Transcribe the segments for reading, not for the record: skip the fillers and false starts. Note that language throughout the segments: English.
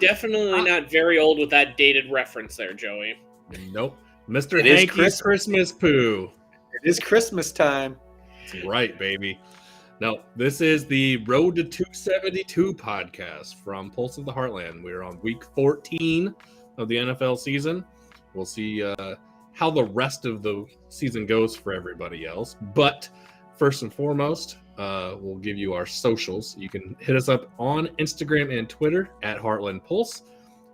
definitely not very old with that dated reference there, Joey. Nope. Mr. Hanky's Christmas poo. It is Christmas time. That's right, baby. Now, this is the Road to 272 podcast from Pulse of the Heartland. We're on week 14 of the NFL season. We'll see how the rest of the season goes for everybody else. But first and foremost, we'll give you our socials. You can hit us up on Instagram and Twitter at Heartland Pulse.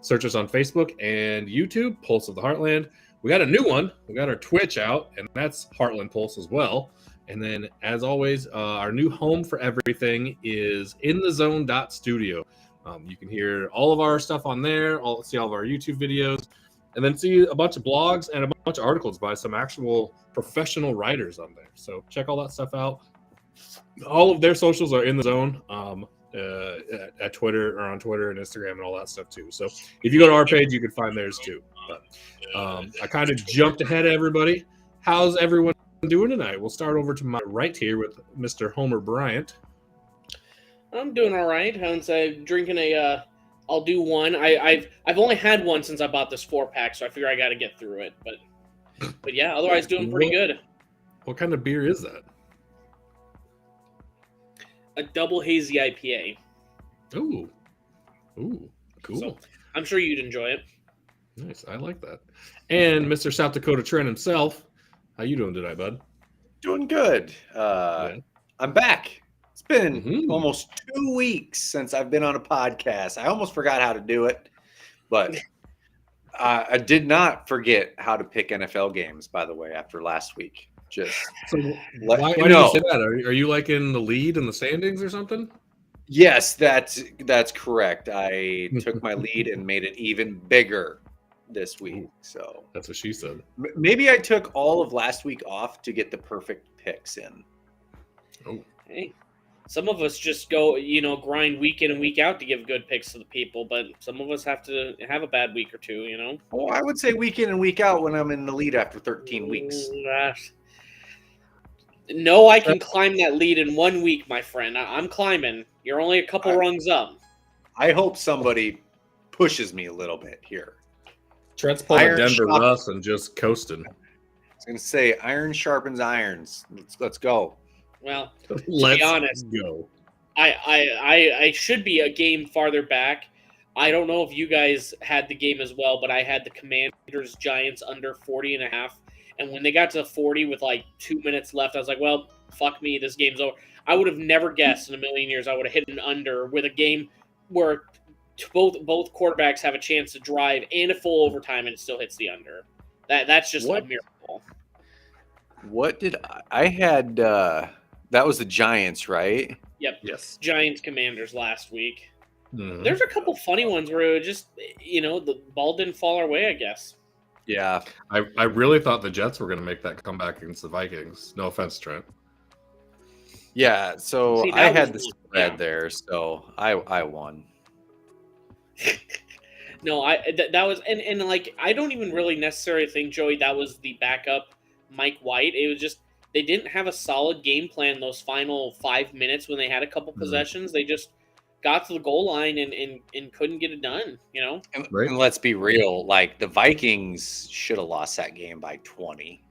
Search us on Facebook and YouTube, Pulse of the Heartland. We got a new one. We got our Twitch out, and that's Heartland Pulse as well. And then, as always, our new home for everything is inthezone.studio. You can hear all of our stuff on there, see all of our YouTube videos, and then see a bunch of blogs and a bunch of articles by some actual professional writers on there. So check all that stuff out. All of their socials are in the zone at Twitter or on Twitter and Instagram and all that stuff too. So if you go to our page, you can find theirs too. But I kind of jumped ahead of everybody. How's everyone doing tonight? We'll start over to my right here with Mr. Homer Bryant. I'm doing all right. I'm drinking a. I'll do one. I've only had one since I bought this 4-pack, so I figure I got to get through it. But yeah, otherwise doing pretty good. What kind of beer is that? A double hazy IPA. Ooh, cool. So I'm sure you'd enjoy it. Nice, I like that. And Mr. South Dakota Trent himself. How you doing today, bud? Doing good. I'm back. It's been almost 2 weeks since I've been on a podcast. I almost forgot how to do it, but I did not forget how to pick NFL games, by the way, after last week. Just why did you say that? Are you like in the lead in the standings or something? Yes, that's correct. I took my lead and made it even bigger this week. So that's what she said. Maybe I took all of last week off to get the perfect picks in. Oh, hey, some of us just go, grind week in and week out to give good picks to the people, but some of us have to have a bad week or two, Oh, I would say week in and week out when I'm in the lead after 13 weeks. No, I can climb that lead in 1 week, my friend. I'm climbing. You're only a couple rungs up. I hope somebody pushes me a little bit here. Trent's pulling a Denver Russ and just coasting. I was going to say, iron sharpens irons. Let's go. Well, to be honest, go. I should be a game farther back. I don't know if you guys had the game as well, but I had the Commanders Giants under 40.5. And when they got to 40 with like 2 minutes left, I was like, well, fuck me, this game's over. I would have never guessed in a million years I would have hit an under with a game where both quarterbacks have a chance to drive and a full overtime, and it still hits the under. That's just a miracle. What did I had? That was the Giants, right? Yep. Yes. Giants Commanders last week. Mm-hmm. There's a couple funny ones where it just, the ball didn't fall our way, I guess. Yeah. I really thought the Jets were going to make that comeback against the Vikings. No offense, Trent. Yeah. So I had the spread there, so I won. No, that was and like I don't even really necessarily think, Joey, that was the backup Mike White. It was just they didn't have a solid game plan those final 5 minutes when they had a couple possessions. They just got to the goal line and couldn't get it done, And let's be real, like the Vikings should have lost that game by 20.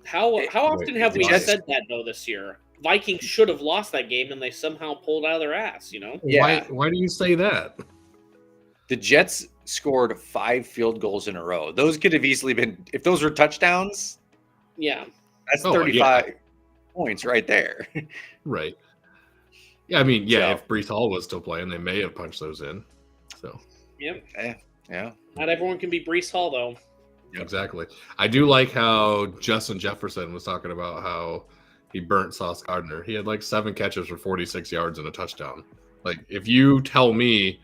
How often have we said that though this year? Vikings should have lost that game and they somehow pulled out of their ass, Yeah. Why do you say that? The Jets scored 5 field goals in a row. Those could have easily been, if those were touchdowns. Yeah. That's 35 points right there. Right. Yeah, I mean, if Breece Hall was still playing, they may have punched those in. So. Yep. Yeah. Not everyone can be Breece Hall, though. Exactly. I do like how Justin Jefferson was talking about how he burnt Sauce Gardner. He had like 7 catches for 46 yards and a touchdown. Like, if you tell me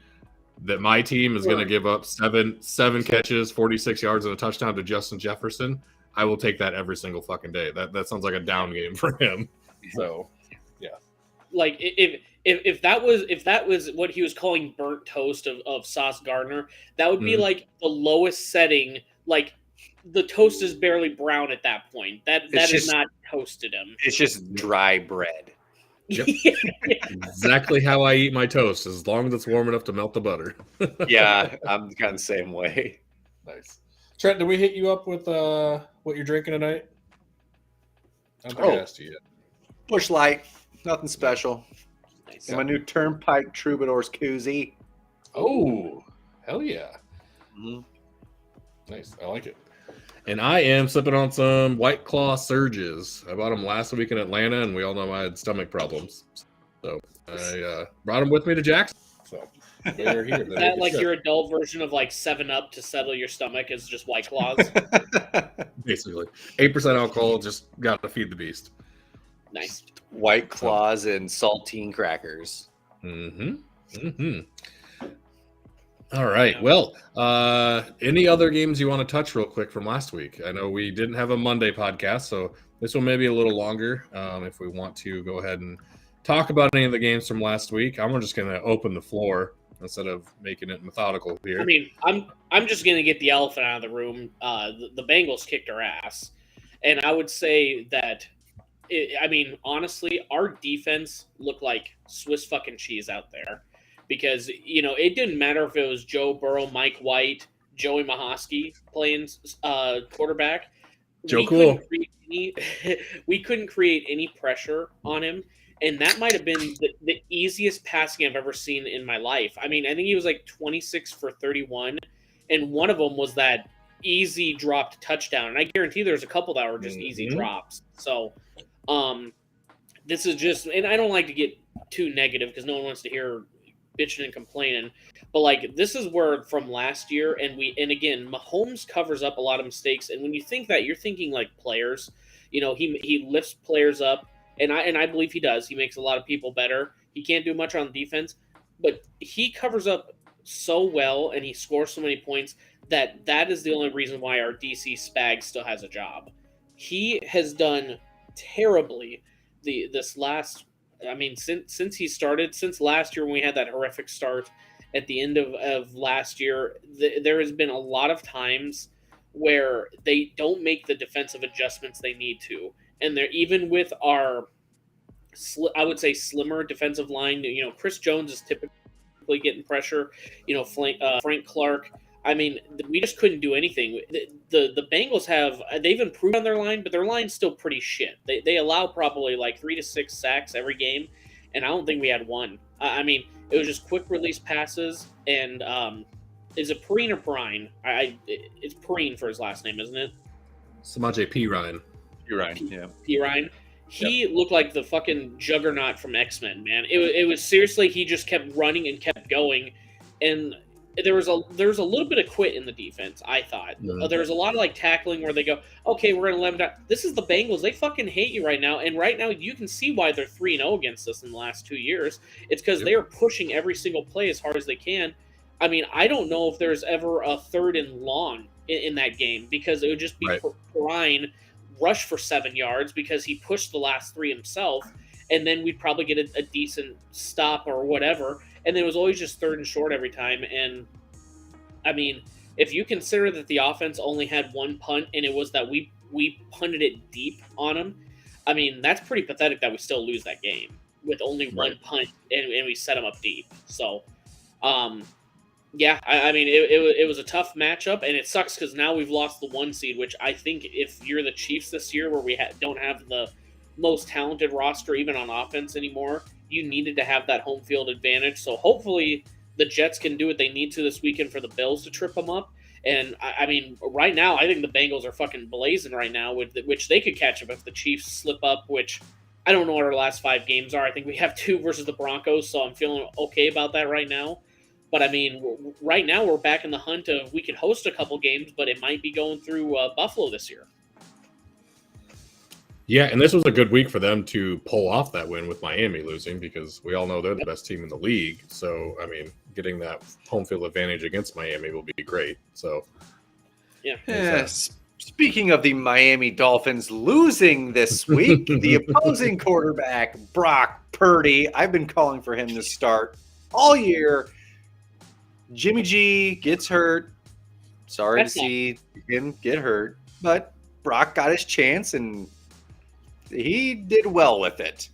that my team is going to give up seven catches, 46 yards, and a touchdown to Justin Jefferson, I will take that every single fucking day. That sounds like a down game for him. So, yeah. Like if that was what he was calling burnt toast of Sauce Gardner, that would be like the lowest setting. Like the toast is barely brown at that point. That is not toasted him. It's just dry bread. Yep. Exactly how I eat my toast, as long as it's warm enough to melt the butter. Yeah, I'm kind of the same way. Nice. Trent, did we hit you up with what you're drinking tonight? I don't think I asked you yet. Bush Light, nothing special. Nice. And my new Turnpike Troubadours koozie. Oh, hell yeah. Mm-hmm. Nice. I like it. And I am sipping on some White Claw Surges. I bought them last week in Atlanta, and we all know I had stomach problems. So I brought them with me to Jackson. So they're here. Is that like your adult version of like 7-Up to settle your stomach is just White Claws? Basically. 8% alcohol, just got to feed the beast. Nice. White Claws and saltine crackers. Mm-hmm. Mm-hmm. All right. Well, any other games you want to touch real quick from last week? I know we didn't have a Monday podcast, so this one may be a little longer. If we want to go ahead and talk about any of the games from last week, I'm just going to open the floor instead of making it methodical here. I mean, I'm just going to get the elephant out of the room. The Bengals kicked our ass, and I would say that. Honestly, our defense looked like Swiss fucking cheese out there. Because, it didn't matter if it was Joe Burrow, Mike White, Joey Mahosky playing quarterback. Joe Cool. We couldn't create any pressure on him. And that might have been the easiest passing I've ever seen in my life. I mean, I think he was like 26 for 31. And one of them was that easy dropped touchdown. And I guarantee there's a couple that were just easy drops. So this is just – and I don't like to get too negative because no one wants to hear – bitching and complaining, but like this is where from last year, and again, Mahomes covers up a lot of mistakes. And when you think that, you're thinking like players, he lifts players up, and I believe he does. He makes a lot of people better. He can't do much on defense, but he covers up so well, and he scores so many points that is the only reason why our DC Spag still has a job. He has done terribly this last. I mean, since he started, since last year when we had that horrific start at the end of last year, there has been a lot of times where they don't make the defensive adjustments they need to. And they're even with our, I would say, slimmer defensive line. Chris Jones is typically getting pressure. Frank Clark. I mean, we just couldn't do anything. The Bengals they've improved on their line, but their line's still pretty shit. They allow probably like 3 to 6 sacks every game, and I don't think we had one. I mean, it was just quick release passes, and is it Perrine or Perrine? It's Perrine for his last name, isn't it? Samaje Perine. Perine, yeah. Perine. He looked like the fucking juggernaut from X-Men, man. It was seriously, he just kept running and kept going, and there was a little bit of quit in the defense, I thought. There was a lot of like tackling where they go, okay, we're going to let them down. This is the Bengals. They fucking hate you right now. And right now you can see why they're 3-0 against us in the last 2 years. It's because they are pushing every single play as hard as they can. I mean, I don't know if there's ever a 3rd and long in that game, because it would just be Ryan rush for 7 yards because he pushed the last 3 himself. And then we'd probably get a decent stop or whatever. And then it was always just 3rd and short every time. And, I mean, if you consider that the offense only had 1 punt, and it was that we punted it deep on them, I mean, that's pretty pathetic that we still lose that game with only 1 punt, and we set them up deep. So, yeah, I mean, it was a tough matchup, and it sucks because now we've lost the 1 seed, which I think if you're the Chiefs this year, where we don't have the most talented roster even on offense anymore, you needed to have that home field advantage. So hopefully the Jets can do what they need to this weekend for the Bills to trip them up. And I mean, right now, I think the Bengals are fucking blazing right now, which they could catch up if the Chiefs slip up, which I don't know what our last 5 games are. I think we have 2 versus the Broncos, so I'm feeling okay about that right now. But I mean, right now we're back in the hunt of, we could host a couple games, but it might be going through Buffalo this year. Yeah, and this was a good week for them to pull off that win with Miami losing, because we all know they're the best team in the league. So, I mean, getting that home field advantage against Miami will be great. So, yeah. Speaking of the Miami Dolphins losing this week, the opposing quarterback, Brock Purdy, I've been calling for him to start all year. Jimmy G gets hurt. Sorry to see him get hurt, but Brock got his chance and he did well with it.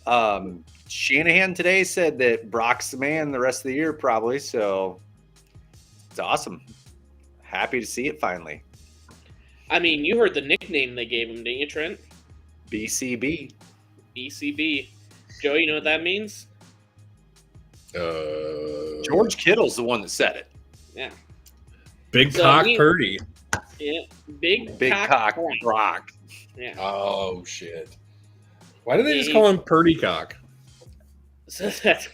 Shanahan today said that Brock's the man the rest of the year, probably. So it's awesome. Happy to see it finally. I mean, you heard the nickname they gave him, didn't you, Trent? BCB. BCB. Joe, you know what that means? George Kittle's the one that said it. Yeah. Big Cock Purdy. Yeah. Big Cock Brock. Yeah. Oh, shit. Why did they just call him Purdy Cock? So that,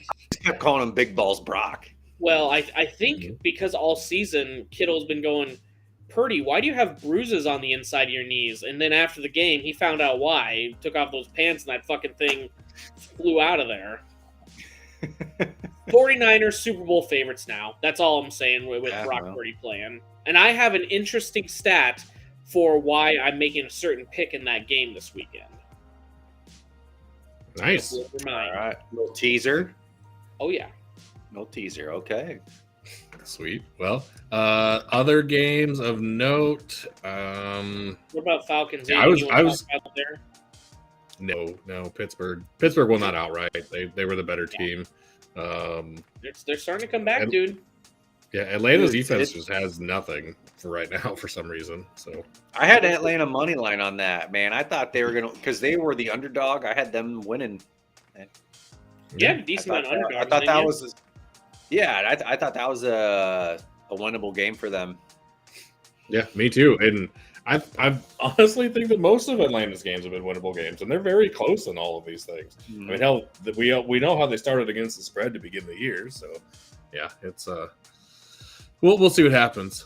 kept calling him Big Balls Brock. Well, I think because all season Kittle's been going, Purdy, why do you have bruises on the inside of your knees? And then after the game, he found out why. He took off those pants and that fucking thing flew out of there. 49ers Super Bowl favorites now. That's all I'm saying with Brock Purdy playing. And I have an interesting stat for why I'm making a certain pick in that game this weekend. Nice. All right. Little teaser. Oh, yeah. No teaser. Okay. Sweet. Well, other games of note. What about Falcons? I was there? No, Pittsburgh. Pittsburgh won that outright. They were the better team. They're starting to come back, dude. Yeah, Atlanta's defense just has nothing for right now for some reason. So I had Atlanta money line on that, man. I thought they were gonna, because they were the underdog. I had them winning. Yeah, decent amount of underdog. I thought that was, I thought that was a winnable game for them. Yeah, me too. And I honestly think that most of Atlanta's games have been winnable games, and they're very close in all of these things. I mean, hell, we know how they started against the spread to begin the year, so yeah, it's we'll see what happens.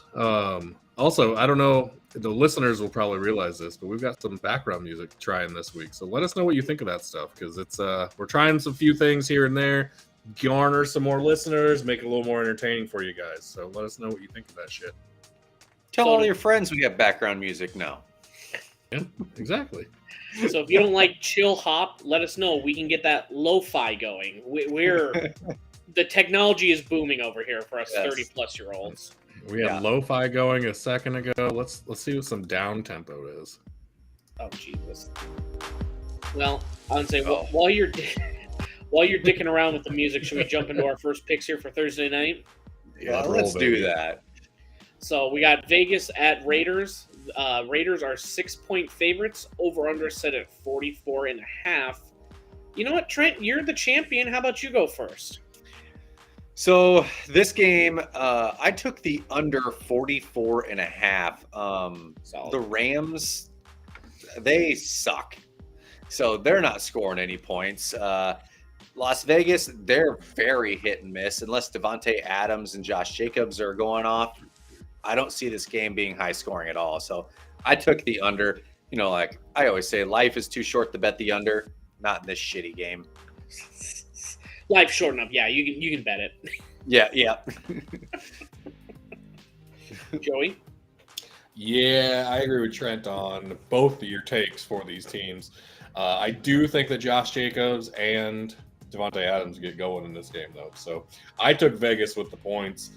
Also, I don't know, the listeners will probably realize this, but we've got some background music trying this week, so let us know what you think of that stuff, because it's we're trying some few things here and there, garner some more listeners, make it a little more entertaining for you guys. So let us know what you think of that shit. Tell all your friends we have background music now. Yeah, exactly. So if you don't like chill hop, let us know. We can get that lo-fi going. We're the technology is booming over here for us 30-plus-year-olds. We had lo-fi going a second ago. Let's see what some down tempo is. Oh Jesus! Well, I would say while you're dicking around with the music, should we jump into our first picks here for Thursday night? Yeah, let's do that. So we got Vegas at Raiders. Raiders are 6-point favorites. Over/under set at 44.5. You know what, Trent? You're the champion. How about you go first? So this game, I took the under 44.5. The Rams, they suck. So they're not scoring any points. Las Vegas, they're very hit and miss. Unless Devontae Adams and Josh Jacobs are going off, I don't see this game being high scoring at all. So I took the under. You know, like I always say, life is too short to bet the under. Not in this shitty game. Life's short enough. Yeah, you can bet it. Yeah. Joey? Yeah, I agree with Trent on both of your takes for these teams. I do think that Josh Jacobs and Devontae Adams get going in this game, though. So I took Vegas with the points.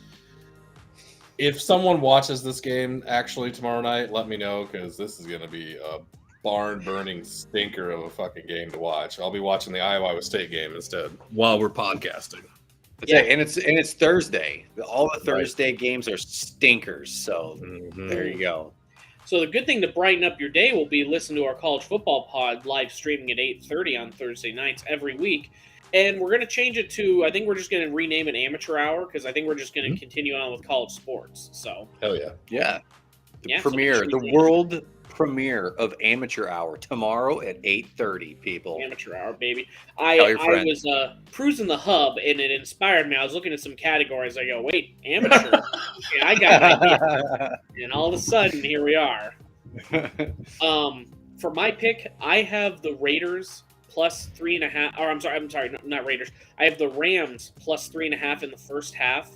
If someone watches this game actually tomorrow night, let me know, because this is going to be a barn-burning stinker of a fucking game to watch. I'll be watching the Iowa State game instead while we're podcasting. Yeah, and it's Thursday. All the Thursday games are stinkers. So there you go. So the good thing to brighten up your day will be listen to our college football pod live streaming at 8:30 on Thursday nights every week. And we're going to change it to, I think we're just going to rename it Amateur Hour, because I think we're just going to continue on with college sports. So hell yeah. Yeah. The world premiere of Amateur Hour tomorrow at 8:30, people. Amateur Hour, baby. I was cruising the hub, and it inspired me. I was looking at some categories. I go, wait, amateur. Yeah, I got an idea. And all of a sudden, here we are. For my pick, I have the Raiders plus 3.5. Or I'm sorry, not Raiders. I have the Rams plus 3.5 in the first half.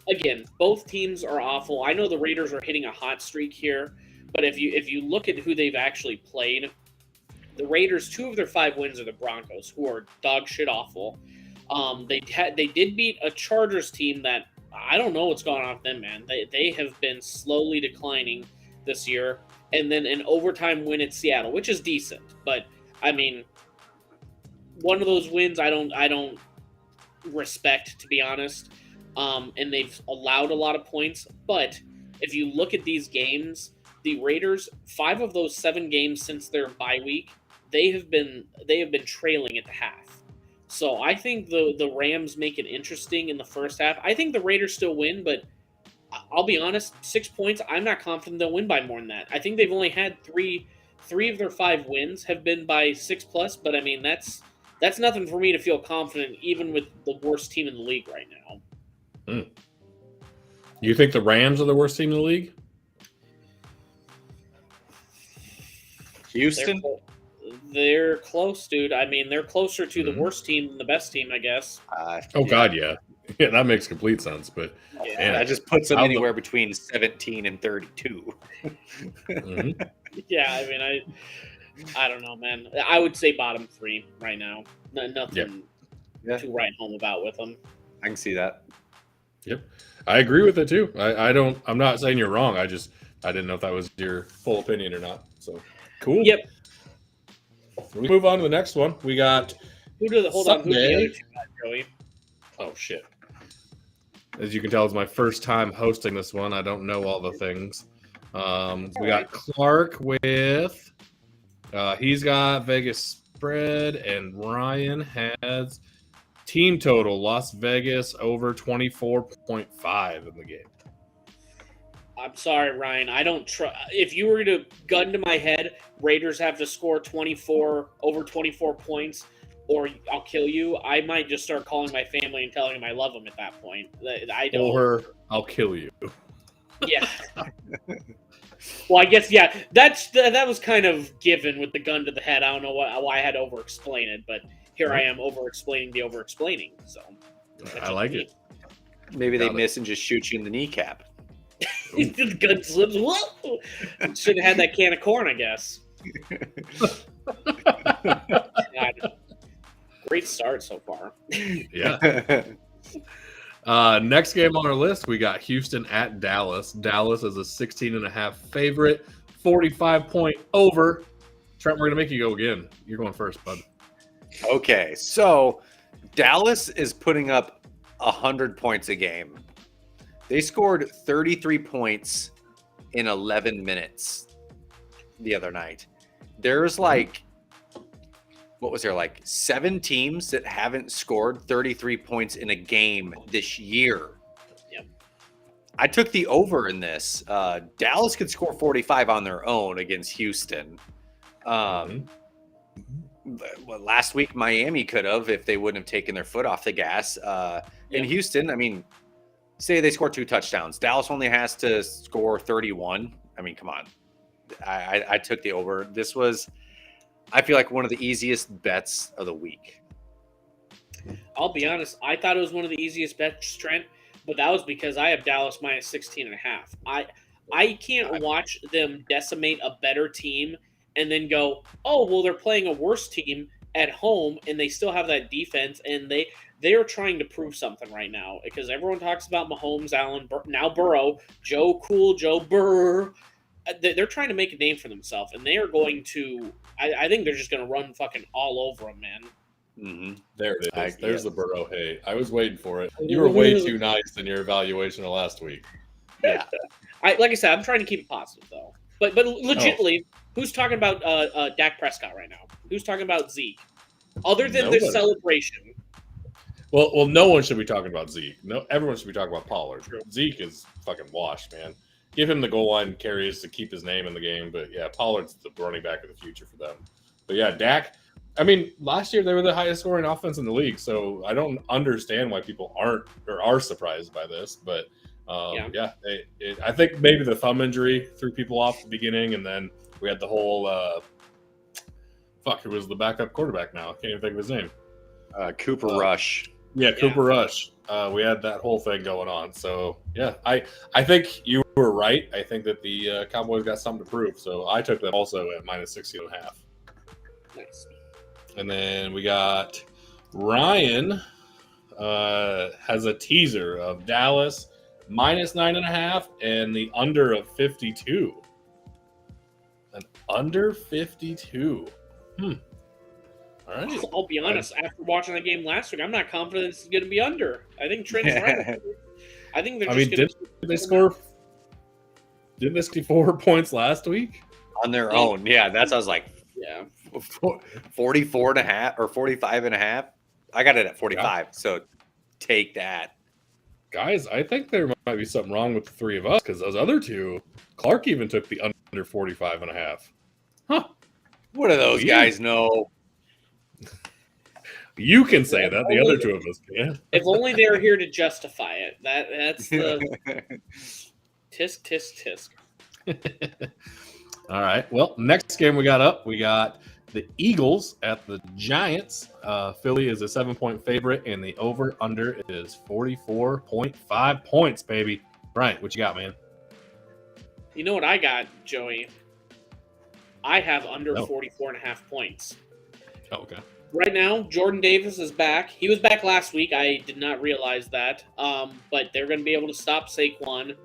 Again, both teams are awful. I know the Raiders are hitting a hot streak here. But if you look at who they've actually played, the Raiders, 2 of their 5 wins are the Broncos, who are dog shit awful. They did beat a Chargers team that I don't know what's going on with them, man. They have been slowly declining this year, and then an overtime win at Seattle, which is decent. But I mean, one of those wins I don't respect, to be honest. And they've allowed a lot of points. But if you look at these games, the Raiders, 5 of those 7 games since their bye week, they have been trailing at the half. So I think the Rams make it interesting in the first half. I think the Raiders still win, but I'll be honest, 6 points, I'm not confident they'll win by more than that. I think they've only had three of their 5 wins have been by 6+, but I mean that's nothing for me to feel confident even with the worst team in the league right now. You think the Rams are the worst team in the league? Houston? They're close, dude. I mean, they're closer to the worst team than the best team, I guess. God, yeah. Yeah, that makes complete sense. But yeah, that just puts them anywhere between 17 and 32. Mm-hmm. Yeah, I mean, I don't know, man. I would say bottom 3 right now. Nothing to write home about with them. I can see that. Yep, I agree with it too. I'm not saying you're wrong. I didn't know if that was your full opinion or not. So cool. Yep. We move on to the next one. We got Who's the other 2 guys, Joey? Oh shit. As you can tell, it's my first time hosting this one. I don't know all the things. We got Clark with he's got Vegas spread, and Ryan has team total Las Vegas over 24.5 in the game. I'm sorry, Ryan. I don't trust. If you were to gun to my head, Raiders have to score over 24 points, or I'll kill you. I might just start calling my family and telling them I love them at that point. I don't. Or I'll kill you. Yeah. Well, I guess that was kind of given with the gun to the head. I don't know why I had to over-explain it, but here I am over-explaining the over-explaining. So I like it. Maybe they miss and just shoot you in the kneecap. The gun slips. Whoa! Should have had that can of corn, I guess. Great start so far. Yeah. Next game on our list, we got Houston at Dallas. Dallas is a 16.5 favorite, 45-point over. Trent, we're going to make you go again. You're going first, bud. Okay, so Dallas is putting up 100 points a game. They scored 33 points in 11 minutes the other night. There's like 7 teams that haven't scored 33 points in a game this year. Yep. I took the over in this. Dallas could score 45 on their own against Houston. Last week, Miami could have if they wouldn't have taken their foot off the gas. In Houston, I mean, say they score 2 touchdowns. Dallas only has to score 31. I mean, come on. I took the over. This was, I feel like, one of the easiest bets of the week. I'll be honest. I thought it was one of the easiest bets, Trent, but that was because I have Dallas minus 16.5. I can't watch them decimate a better team and then go, oh, well, they're playing a worse team at home and they still have that defense, and they are trying to prove something right now because everyone talks about Mahomes, Allen, now Burrow, Joe Cool, Joe Burr. They're trying to make a name for themselves, and they are going to I think they're just going to run fucking all over them, man. Mm-hmm. There it is. There's the Burrow hate. I was waiting for it. You were way too nice in your evaluation of last week. Yeah. Like I said, I'm trying to keep it positive, though. But legitimately, who's talking about Dak Prescott right now? Who's talking about Zeke? Other than this celebration. Well, no one should be talking about Zeke. No, everyone should be talking about Pollard. Zeke is fucking washed, man. Give him the goal line carries to keep his name in the game. But, yeah, Pollard's the running back of the future for them. But, yeah, Dak, I mean, last year they were the highest scoring offense in the league. So I don't understand why people are surprised by this. But, I think maybe the thumb injury threw people off at the beginning. And then we had the whole who was the backup quarterback now? I can't even think of his name. Cooper Rush. Yeah, Cooper Rush. We had that whole thing going on. So, yeah, I think you were right. I think that the Cowboys got something to prove. So I took them also at minus 16.5. Nice. And then we got Ryan has a teaser of Dallas minus 9.5 and the under of 52. An under 52. All right. I'll be honest. After watching that game last week, I'm not confident it's going to be under. I think Trent's right. I think they're just going to. Did they score? Didn't they score 4 points last week on their own? Yeah, that's. I was like, yeah, 44.5 or 45.5. I got it at 45. Yeah. So take that, guys. I think there might be something wrong with the three of us because those other two, Clark even took the under 45.5. Huh? What do those guys know? You can say that. The other two of us can. If only they were here to justify it. That's the tisk tisk tisk. All right. Well, next game we got up, we got the Eagles at the Giants. Philly is a 7-point favorite, and the over/under is 44.5 points, baby. Brian, what you got, man? You know what I got, Joey? I have under 44.5 points. Oh, okay. Right now, Jordan Davis is back. He was back last week. I did not realize that. But they're going to be able to stop Saquon.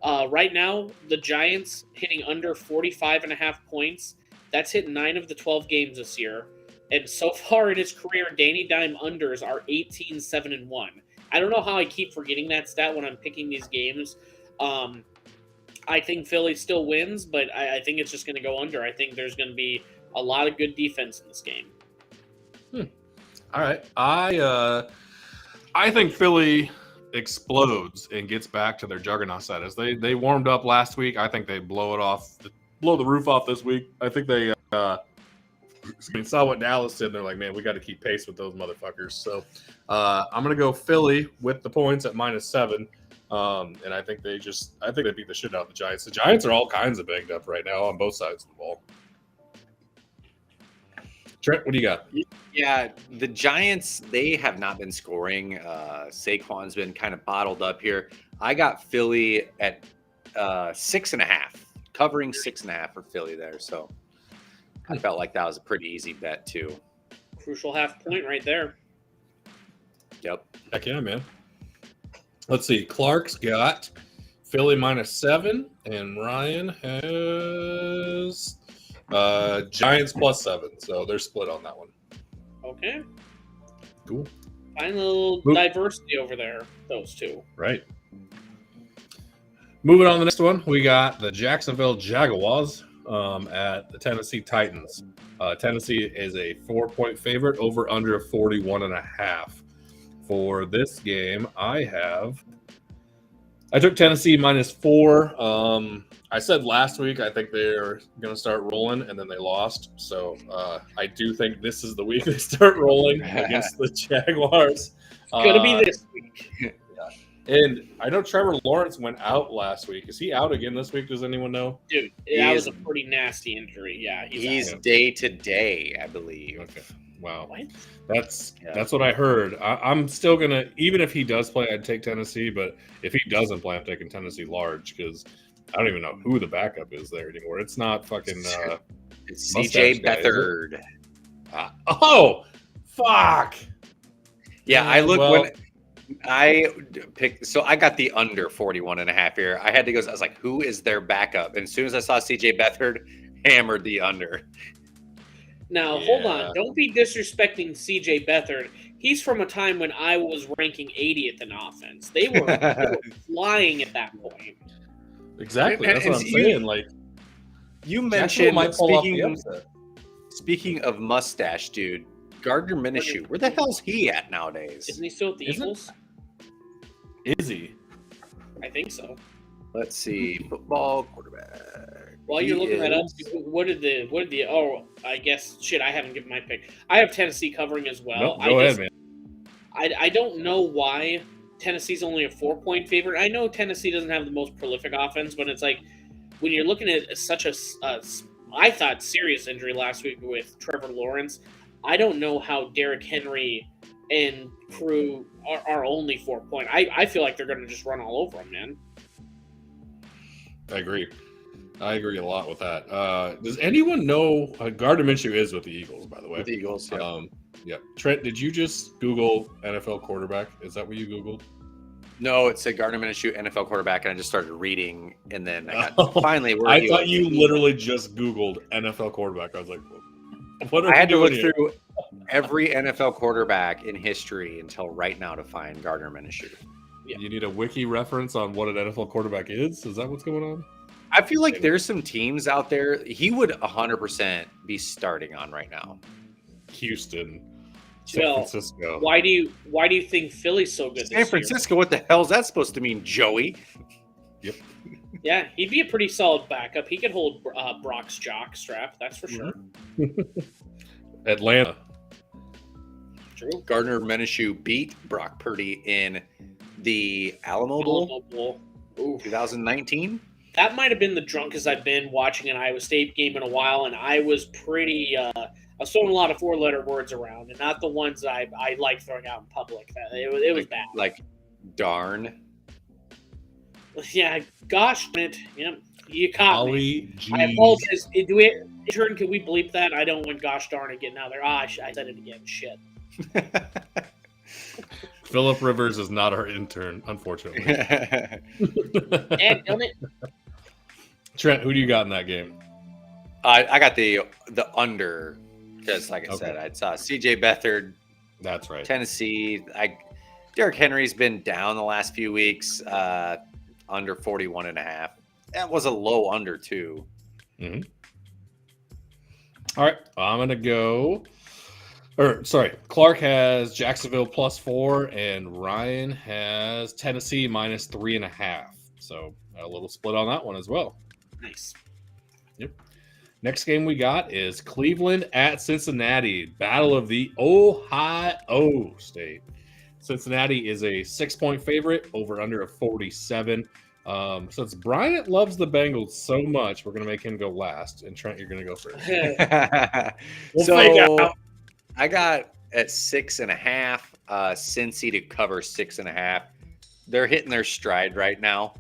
Right now, the Giants hitting under 45.5 points. That's hit 9 of the 12 games this year. And so far in his career, Danny Dime unders are 18-7-1. I don't know how I keep forgetting that stat when I'm picking these games. I think Philly still wins, but I think it's just going to go under. I think there's going to be a lot of good defense in this game. All right. I think Philly explodes and gets back to their juggernaut status. They warmed up last week. I think they blow the roof off this week. I think they saw what Dallas did. And they're like, man, we got to keep pace with those motherfuckers. So I'm going to go Philly with the points at -7. And I think they beat the shit out of the Giants. The Giants are all kinds of banged up right now on both sides of the ball. Trent, what do you got? Yeah, the Giants, they have not been scoring. Saquon's been kind of bottled up here. I got Philly at 6.5, covering 6.5 for Philly there. So I felt like that was a pretty easy bet too. Crucial half point right there. Yep. Heck yeah, man. Let's see. Clark's got Philly -7, and Ryan has Giants +7. So they're split on that one. Okay. Cool. Find a little diversity over there, those two. Right. Moving on to the next one, we got the Jacksonville Jaguars at the Tennessee Titans. Tennessee is a 4-point favorite, over under 41.5. For this game, I took Tennessee -4. I said last week I think they're going to start rolling, and then they lost. So I do think this is the week they start rolling against the Jaguars. It's going to be this week. Yeah. And I know Trevor Lawrence went out last week. Is he out again this week? Does anyone know? Dude, that was a pretty nasty injury. Yeah, he's day to day, I believe. Okay. Wow. What? That's what I heard. I'm still going to, even if he does play, I'd take Tennessee. But if he doesn't play, I'm taking Tennessee large because I don't even know who the backup is there anymore. It's not fucking it's CJ Beathard. Oh, fuck. Yeah, I look when I picked. So I got the under 41.5 here. I had to go. I was like, who is their backup? And as soon as I saw CJ Beathard, hammered the under. Now, hold on. Don't be disrespecting CJ Beathard. He's from a time when I was ranking 80th in offense. They were flying at that point. Exactly. That's what I'm saying. Like, you mentioned, speaking of mustache, dude, Gardner Minshew. Where the hell's he at nowadays? Isn't he still at the Eagles? Is he? I think so. Let's see. Football quarterback. While you're looking that up, what did the I guess shit, I haven't given my pick. I have Tennessee covering as well. Go ahead, man. I don't know why Tennessee's only a 4-point favorite. I know Tennessee doesn't have the most prolific offense, but it's like when you're looking at such a I thought serious injury last week with Trevor Lawrence. I don't know how Derrick Henry and crew are only 4-point. I feel like they're going to just run all over them, man. I agree a lot with that. Does anyone know Gardner Minshew is with the Eagles, by the way? With the Eagles, yeah. Yeah. Trent, did you just Google NFL quarterback? Is that what you Googled? No, it said Gardner Minshew, NFL quarterback, and I just started reading, and then I got finally. I thought you literally just Googled NFL quarterback. I was like, what are I had to look here? through. every NFL quarterback in history until right now to find Gardner Minshew. Yeah. You need a wiki reference on what an NFL quarterback is? Is that what's going on? I feel like there's some teams out there he would 100% be starting on right now. Houston, San Francisco. Why do you think Philly's so good? San Francisco? What the hell is that supposed to mean, Joey? Yep. Yeah, he'd be a pretty solid backup. He could hold Brock's jock strap. That's for sure. Atlanta. True. Gardner Minshew beat Brock Purdy in the Alamo Bowl 2019. That might have been the drunkest I've been watching an Iowa State game in a while, and I was pretty. I was throwing a lot of 4-letter words around, and not the ones I like throwing out in public. It was bad. Like, darn. Yeah, gosh, it. Yeah, you caught me. Geez. I apologize. Intern, can we bleep that? I don't want gosh darn it getting out there. I said it again. Shit. Philip Rivers is not our intern, unfortunately. Damn it. Trent, who do you got in that game? I got the under because, like I said, I saw CJ Beathard. That's right. Tennessee. Derrick Henry's been down the last few weeks. Under 41.5. That was a low under too. Mm-hmm. All right, I'm gonna go. Clark has Jacksonville +4, and Ryan has Tennessee -3.5. So a little split on that one as well. Nice. Yep. Next game we got is Cleveland at Cincinnati. Battle of the Ohio State. Cincinnati is a 6-point favorite, over under of 47. Since Bryant loves the Bengals so much, we're going to make him go last. And Trent, you're going to go first. So I got at 6.5, Cincy to cover 6.5. They're hitting their stride right now.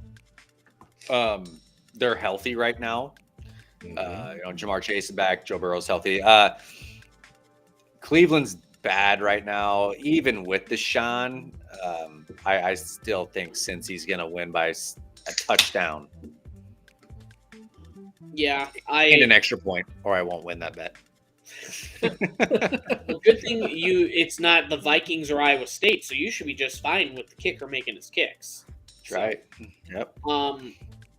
They're healthy right now. Jamar Chase is back. Joe Burrow's healthy. Cleveland's bad right now, even with Deshaun. I still think Cincy's going to win by a touchdown. Yeah, and an extra point, or I won't win that bet. Well, good thing it's not the Vikings or Iowa State, so you should be just fine with the kicker making his kicks. Right. Yep.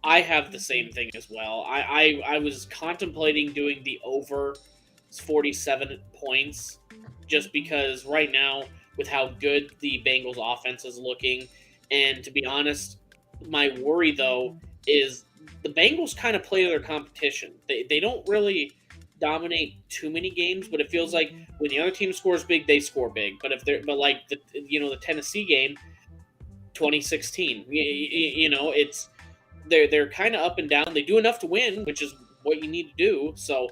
I have the same thing as well. I was contemplating doing the over 47 points just because right now with how good the Bengals offense is looking, and to be honest, my worry though is the Bengals kind of play their competition. They don't really dominate too many games, but it feels like when the other team scores big, they score big. But like the Tennessee game, 2016, it's they're kind of up and down. They do enough to win, which is what you need to do. So,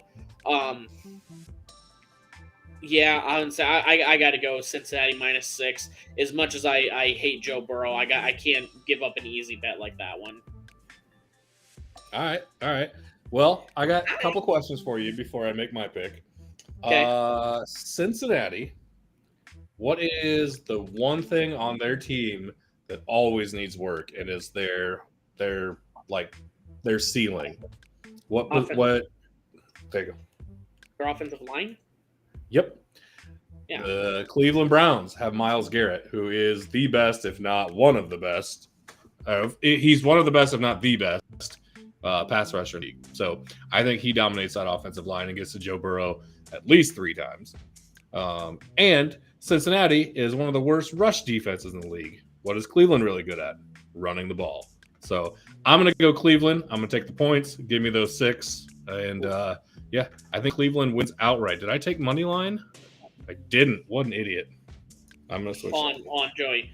yeah, I got to go Cincinnati -6. As much as I hate Joe Burrow, I can't give up an easy bet like that one. All right. Well, I got a couple questions for you before I make my pick. Okay. Cincinnati, what is the one thing on their team that always needs work and is their ceiling? What? There you go. Their offensive line? Yep. Yeah. The Cleveland Browns have Myles Garrett, who is the best, if not one of the best. He's one of the best, if not the best, pass rusher in the league. So I think he dominates that offensive line and gets to Joe Burrow at least 3 times. And Cincinnati is one of the worst rush defenses in the league. What is Cleveland really good at? Running the ball. So I'm going to go Cleveland. I'm going to take the points. Give me those 6. And, I think Cleveland wins outright. Did I take money line? I didn't. What an idiot. I'm going to switch. On, Joey.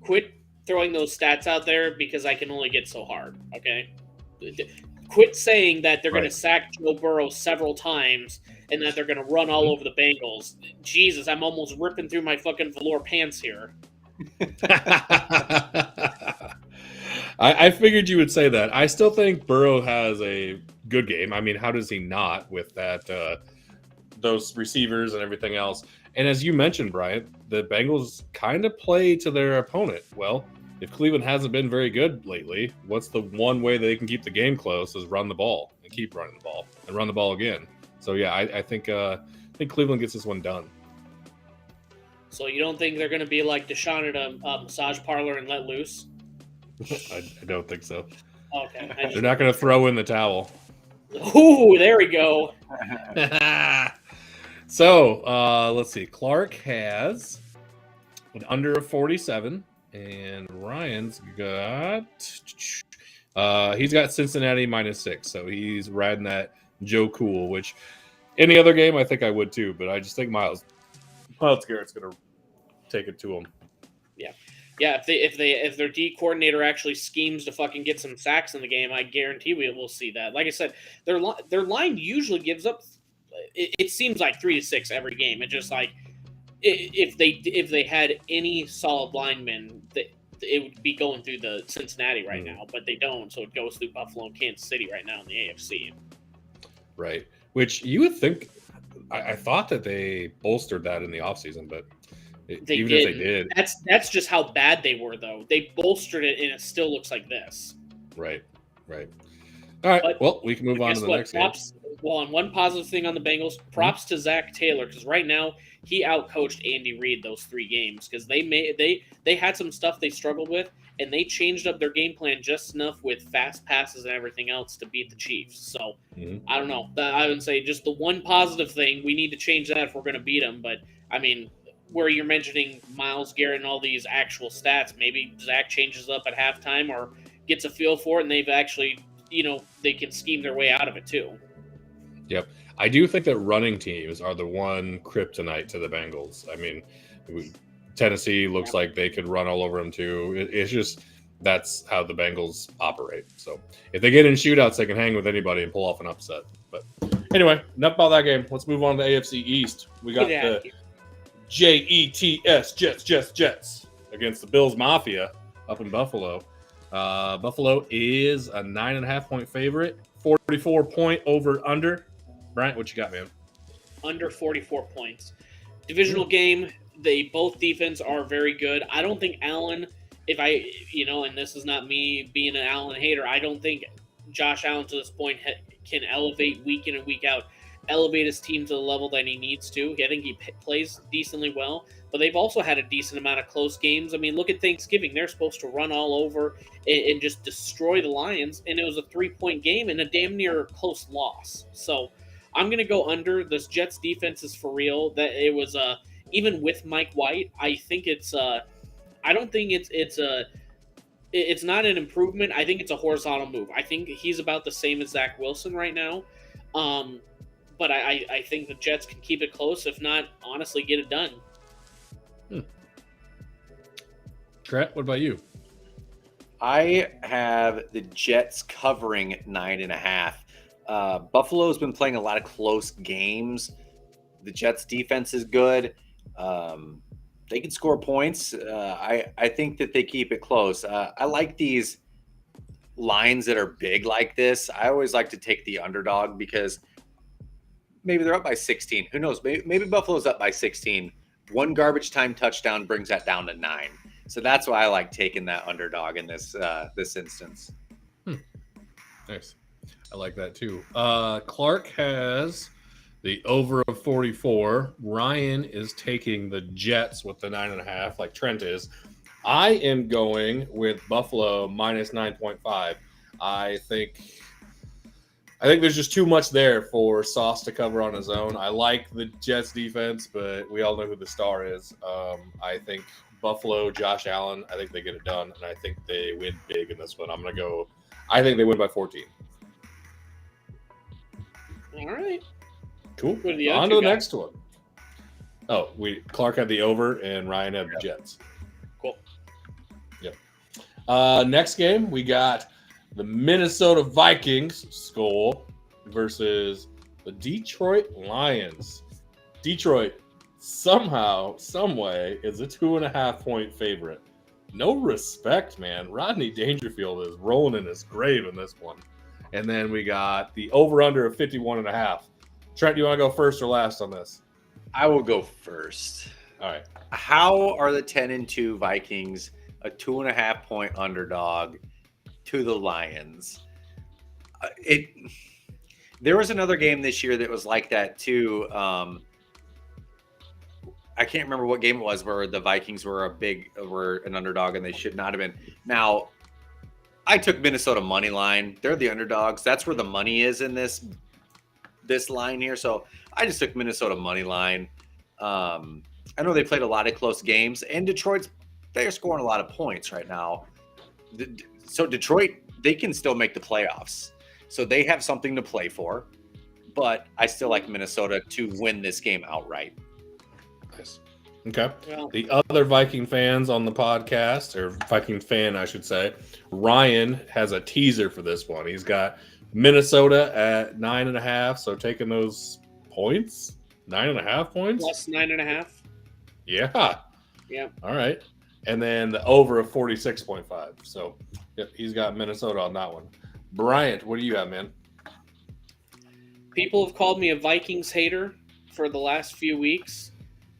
Quit throwing those stats out there because I can only get so hard, okay? Quit saying that they're going to sack Joe Burrow several times and that they're going to run all over the Bengals. Jesus, I'm almost ripping through my fucking velour pants here. I figured you would say that. I still think Burrow has a good game. I mean, how does he not with that those receivers and everything else? And as you mentioned, Bryant, the Bengals kind of play to their opponent. Well, if Cleveland hasn't been very good lately, what's the one way they can keep the game close is run the ball and keep running the ball and run the ball again. So, yeah, I think Cleveland gets this one done. So you don't think they're going to be like Deshaun at a massage parlor and let loose? I don't think so. Okay. They're not going to throw in the towel. Ooh, there we go. So let's see. Clark has an under of 47, and Ryan's got he's got Cincinnati -6, so he's riding that Joe Cool. Which any other game, I think I would too, but I just think Myles Garrett's going to take it to him. Yeah. If their D coordinator actually schemes to fucking get some sacks in the game, I guarantee we will see that. Like I said, their line usually gives up. It seems like 3 to 6 every game. It's just like if they had any solid linemen, it would be going through the Cincinnati right now, but they don't. So it goes through Buffalo and Kansas City right now in the AFC. Right. Which you would think. I thought that they bolstered that in the offseason, but if they did, that's just how bad they were, though. They bolstered it, and it still looks like this. Right. All right. Well, we can move on to the next game. Well, on one positive thing on the Bengals, props to Zach Taylor, because right now he outcoached Andy Reid those 3 games because they had some stuff they struggled with, and they changed up their game plan just enough with fast passes and everything else to beat the Chiefs. So I don't know. I would say just the one positive thing, we need to change that if we're going to beat them. But I mean, where you're mentioning Myles Garrett and all these actual stats, maybe Zach changes up at halftime or gets a feel for it, and they've actually, they can scheme their way out of it too. Yep. I do think that running teams are the one kryptonite to the Bengals. I mean, Tennessee looks like they could run all over them too. It's just that's how the Bengals operate. So if they get in shootouts, they can hang with anybody and pull off an upset. But anyway, enough about that game. Let's move on to AFC East. We got the Jets against the Bills Mafia up in Buffalo. Buffalo is a 9.5-point favorite, 44-point over under. Bryant, what you got, man? Under 44 points. Divisional game. Both defense are very good. I don't think Allen, and this is not me being an Allen hater, I don't think Josh Allen to this point can elevate week in and week out, elevate his team to the level that he needs to. I think he plays decently well, but they've also had a decent amount of close games. I mean, look at Thanksgiving. They're supposed to run all over and just destroy the Lions, and it was a 3-point game and a damn near close loss. So I'm going to go under. This Jets defense is for real. That it was even with Mike White, I think it's I don't think it's not an improvement. I think it's a horizontal move. I think he's about the same as Zach Wilson right now. But I think the Jets can keep it close. If not, honestly, get it done. Trent, what about you? I have the Jets covering 9.5. Buffalo's been playing a lot of close games. The Jets defense is good. They can score points. I think that they keep it close. I like these lines that are big like this. I always like to take the underdog because maybe they're up by 16. Who knows? Maybe Buffalo's up by 16. One garbage time touchdown brings that down to 9. So that's why I like taking that underdog in this instance. Nice. I like that too. Clark has the over of 44. Ryan is taking the Jets with the 9.5, like Trent is. I am going with Buffalo minus 9.5. I think there's just too much there for Sauce to cover on his own. I like the Jets defense, but we all know who the star is. I think Buffalo, Josh Allen, I think they get it done, and I think they win big in this one. I think they win by 14. All right. Cool. On to the next one. Oh, Clark had the over and Ryan had the Jets. Cool. Yep. Next game, we got the Minnesota Vikings Skull versus the Detroit Lions. Detroit somehow, some way, is a 2.5-point favorite. No respect, man. Rodney Dangerfield is rolling in his grave in this one. And then we got the over-under of 51.5. Trent, do you want to go first or last on this? I will go first. All right. How are the 10-2 Vikings a 2.5-point underdog to the Lions? There was another game this year that was like that too. I can't remember what game it was where the Vikings were an underdog and they should not have been. Now, I took Minnesota money line. They're the underdogs. That's where the money is in this line here. So I just took Minnesota money line. I know they played a lot of close games, and they're scoring a lot of points right now. So Detroit, they can still make the playoffs. So they have something to play for. But I still like Minnesota to win this game outright. Nice. Okay. Well, the other Viking fans on the podcast, or Viking fan, I should say, Ryan has a teaser for this one. He's got Minnesota at 9.5. So taking those points, 9.5 points, plus 9.5. Yeah. Yeah. All right. And then the over of 46.5. So yep, he's got Minnesota on that one. Bryant, what do you have, man? People have called me a Vikings hater for the last few weeks,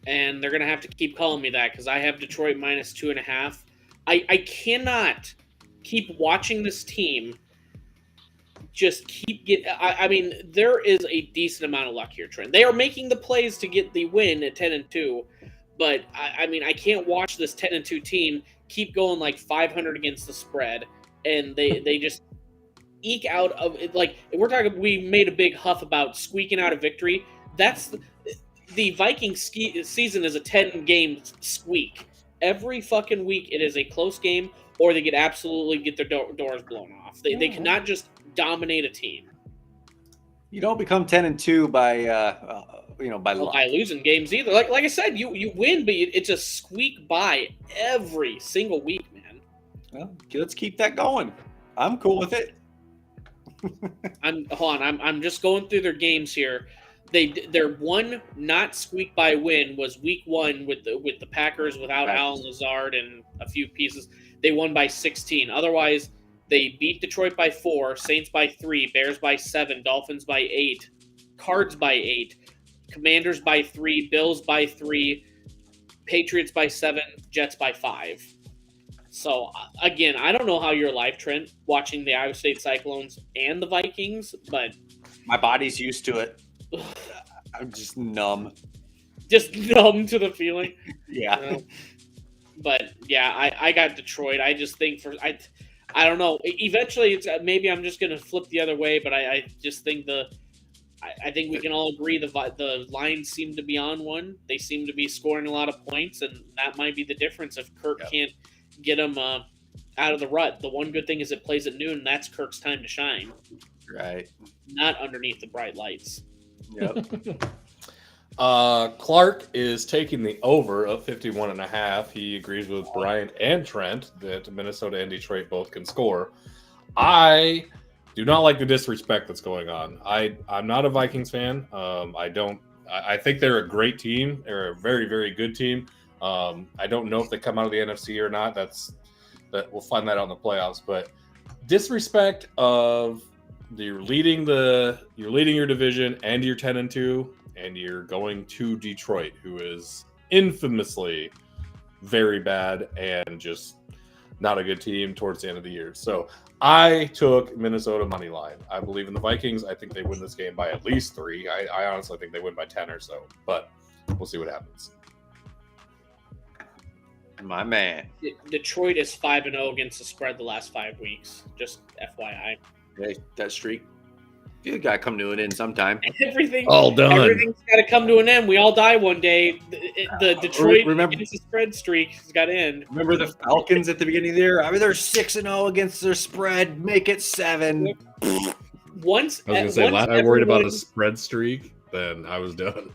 and they're going to have to keep calling me that because I have Detroit minus 2.5. I cannot keep watching this team just keep getting. I mean, there is a decent amount of luck here, Trent. They are making the plays to get the win at 10-2, but I mean, I can't watch this 10-2 team keep going like 500 against the spread, and they just eke out of it. Like, we're talking, we made a big huff about squeaking out a victory. That's the Vikings season is a 10-game squeak. Every fucking week it is a close game, or they get their doors blown off. They cannot just dominate a team. You don't become 10-2 by losing games either. Like I said, you win, but it's a squeak by every single week, man. Well, let's keep that going. I'm cool with it. I'm just going through their games here. Their one not squeak by win was week 1 with the Packers without Allen Lazard and a few pieces. They won by 16. Otherwise, they beat Detroit by 4, Saints by 3, Bears by 7, Dolphins by 8, Cards by 8, Commanders by 3, Bills by 3, Patriots by 7, Jets by 5. So, again, I don't know how your life, Trent, watching the Iowa State Cyclones and the Vikings, but my body's used to it. I'm just numb. Just numb to the feeling. Yeah. But, yeah, I got Detroit. I just think I don't know. Eventually, it's maybe I'm just going to flip the other way, but I just think I think we can all agree the Lions seem to be on one. They seem to be scoring a lot of points, and that might be the difference if Kirk can't get them out of the rut. The one good thing is it plays at noon, and that's Kirk's time to shine. Right. Not underneath the bright lights. Yep. Clark is taking the over of 51.5. He agrees with Bryant and Trent that Minnesota and Detroit both can score. I do not like the disrespect that's going on. I'm not a Vikings fan. I think they're a great team. They're a very, very good team. I don't know if they come out of the NFC or not. We'll find that out in the playoffs. But disrespect of you're leading your division and you're 10-2, and you're going to Detroit, who is infamously very bad and just not a good team towards the end of the year. So I took Minnesota money line. I believe in the Vikings. I think they win this game by at least 3. I honestly think they win by 10 or so, but we'll see what happens. My man. Detroit is 5-0 against the spread the last 5 weeks. Just FYI. Hey, that streak. You got to come to an end sometime. Everything's all done. Everything's got to come to an end. We all die one day. The Detroit against the spread streak has got to end. Remember the Falcons at the beginning of the year? I mean, they're 6-0 against their spread. Make it 7. Once I was going to say, last I worried about a spread streak, then I was done.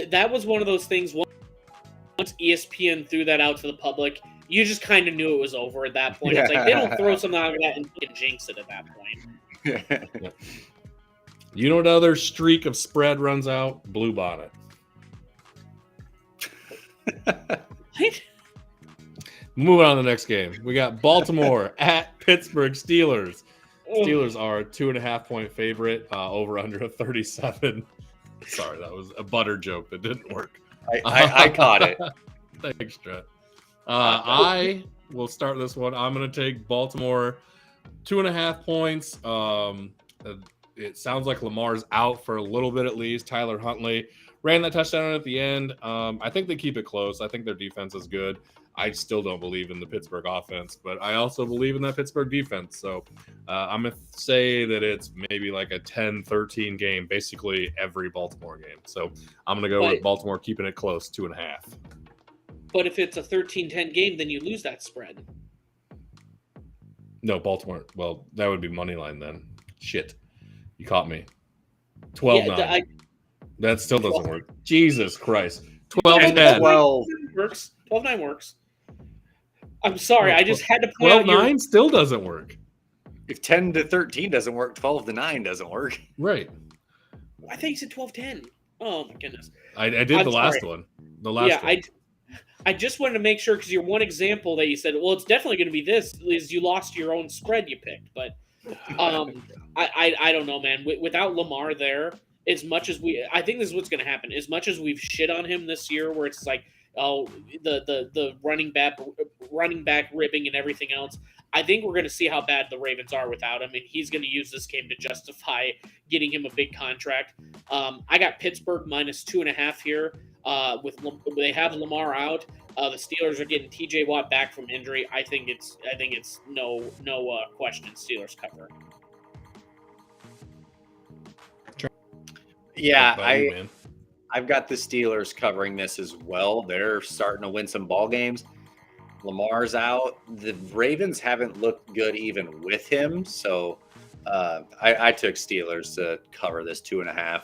That was one of those things. Once ESPN threw that out to the public, you just kind of knew it was over at that point. It's like they don't throw something out of that and jinx it at that point. You know what other streak of spread runs out? Blue Bonnet. What? Moving on to the next game. We got Baltimore at Pittsburgh Steelers. Steelers are 2.5-point favorite, over under a 37. Sorry, that was a butter joke that didn't work. I caught it. Thanks, Trent. I will start this one. I'm going to take Baltimore 2.5 points. It sounds like Lamar's out for a little bit at least. Tyler Huntley ran that touchdown at the end. I think they keep it close. I think their defense is good. I still don't believe in the Pittsburgh offense, but I also believe in that Pittsburgh defense. So I'm going to say that it's maybe like a 10-13 game, basically every Baltimore game. So I'm going to go with Baltimore keeping it close, 2.5. But if it's a 13-10 game, then you lose that spread. No, Baltimore. Well, that would be money line then. Shit. You caught me. 12-9. That still doesn't work. Jesus Christ. 12-10. 12 works. 12-9 works. I'm sorry. I just had to point 12-9 still doesn't work. If 10-13 doesn't work, 12-9 doesn't work. Right. I think you said 12-10. Oh, my goodness. I did the last one. The last one. I just wanted to make sure because your one example that you said, well, it's definitely going to be this, is you lost your own spread you picked. But I don't know, man. Without Lamar there, as much as I think this is what's going to happen. As much as we've shit on him this year, where it's like, oh, the running back ribbing and everything else, I think we're going to see how bad the Ravens are without him, and he's going to use this game to justify getting him a big contract. I got Pittsburgh -2.5 here. They have Lamar out. The Steelers are getting T.J. Watt back from injury. I think it's no question Steelers cover. Yeah, I've got the Steelers covering this as well. They're starting to win some ball games. Lamar's out. The Ravens haven't looked good even with him, so I took Steelers to cover this 2.5.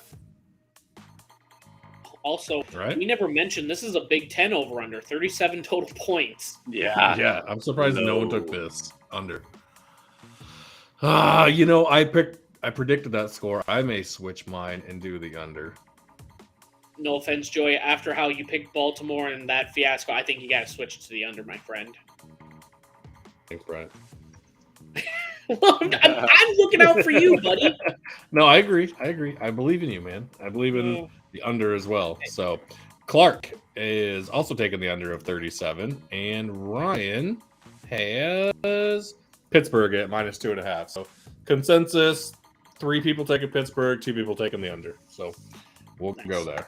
Also, we never mentioned this is a Big Ten over/under, 37 total points. Yeah. I'm surprised no one took this under. I predicted that score. I may switch mine and do the under. No offense, Joey. After how you picked Baltimore and that fiasco, I think you got to switch to the under, my friend. Thanks, Brian. Well, I'm looking out for you, buddy. No, I agree. I believe in you, man. I believe in the under as well. So Clark is also taking the under of 37, and Ryan has Pittsburgh at -2.5. So consensus, 3 people taking Pittsburgh, 2 people taking the under. So we'll go there.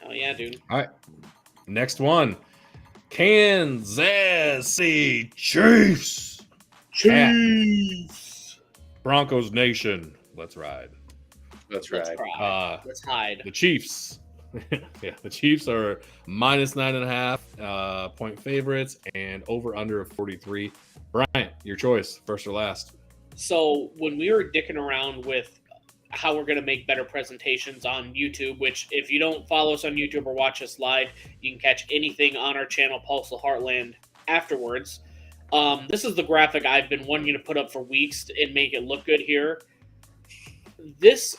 Hell yeah, dude. All right. Next one. Kansas City Chiefs. Broncos Nation. Let's ride. That's right. Let's hide. The Chiefs. The Chiefs are -9.5 point favorites and over under of 43. Brian, your choice, first or last. So when we were dicking around with how we're going to make better presentations on YouTube, which if you don't follow us on YouTube or watch us live, you can catch anything on our channel, Pulse of Heartland, afterwards. This is the graphic I've been wanting to put up for weeks and make it look good here. This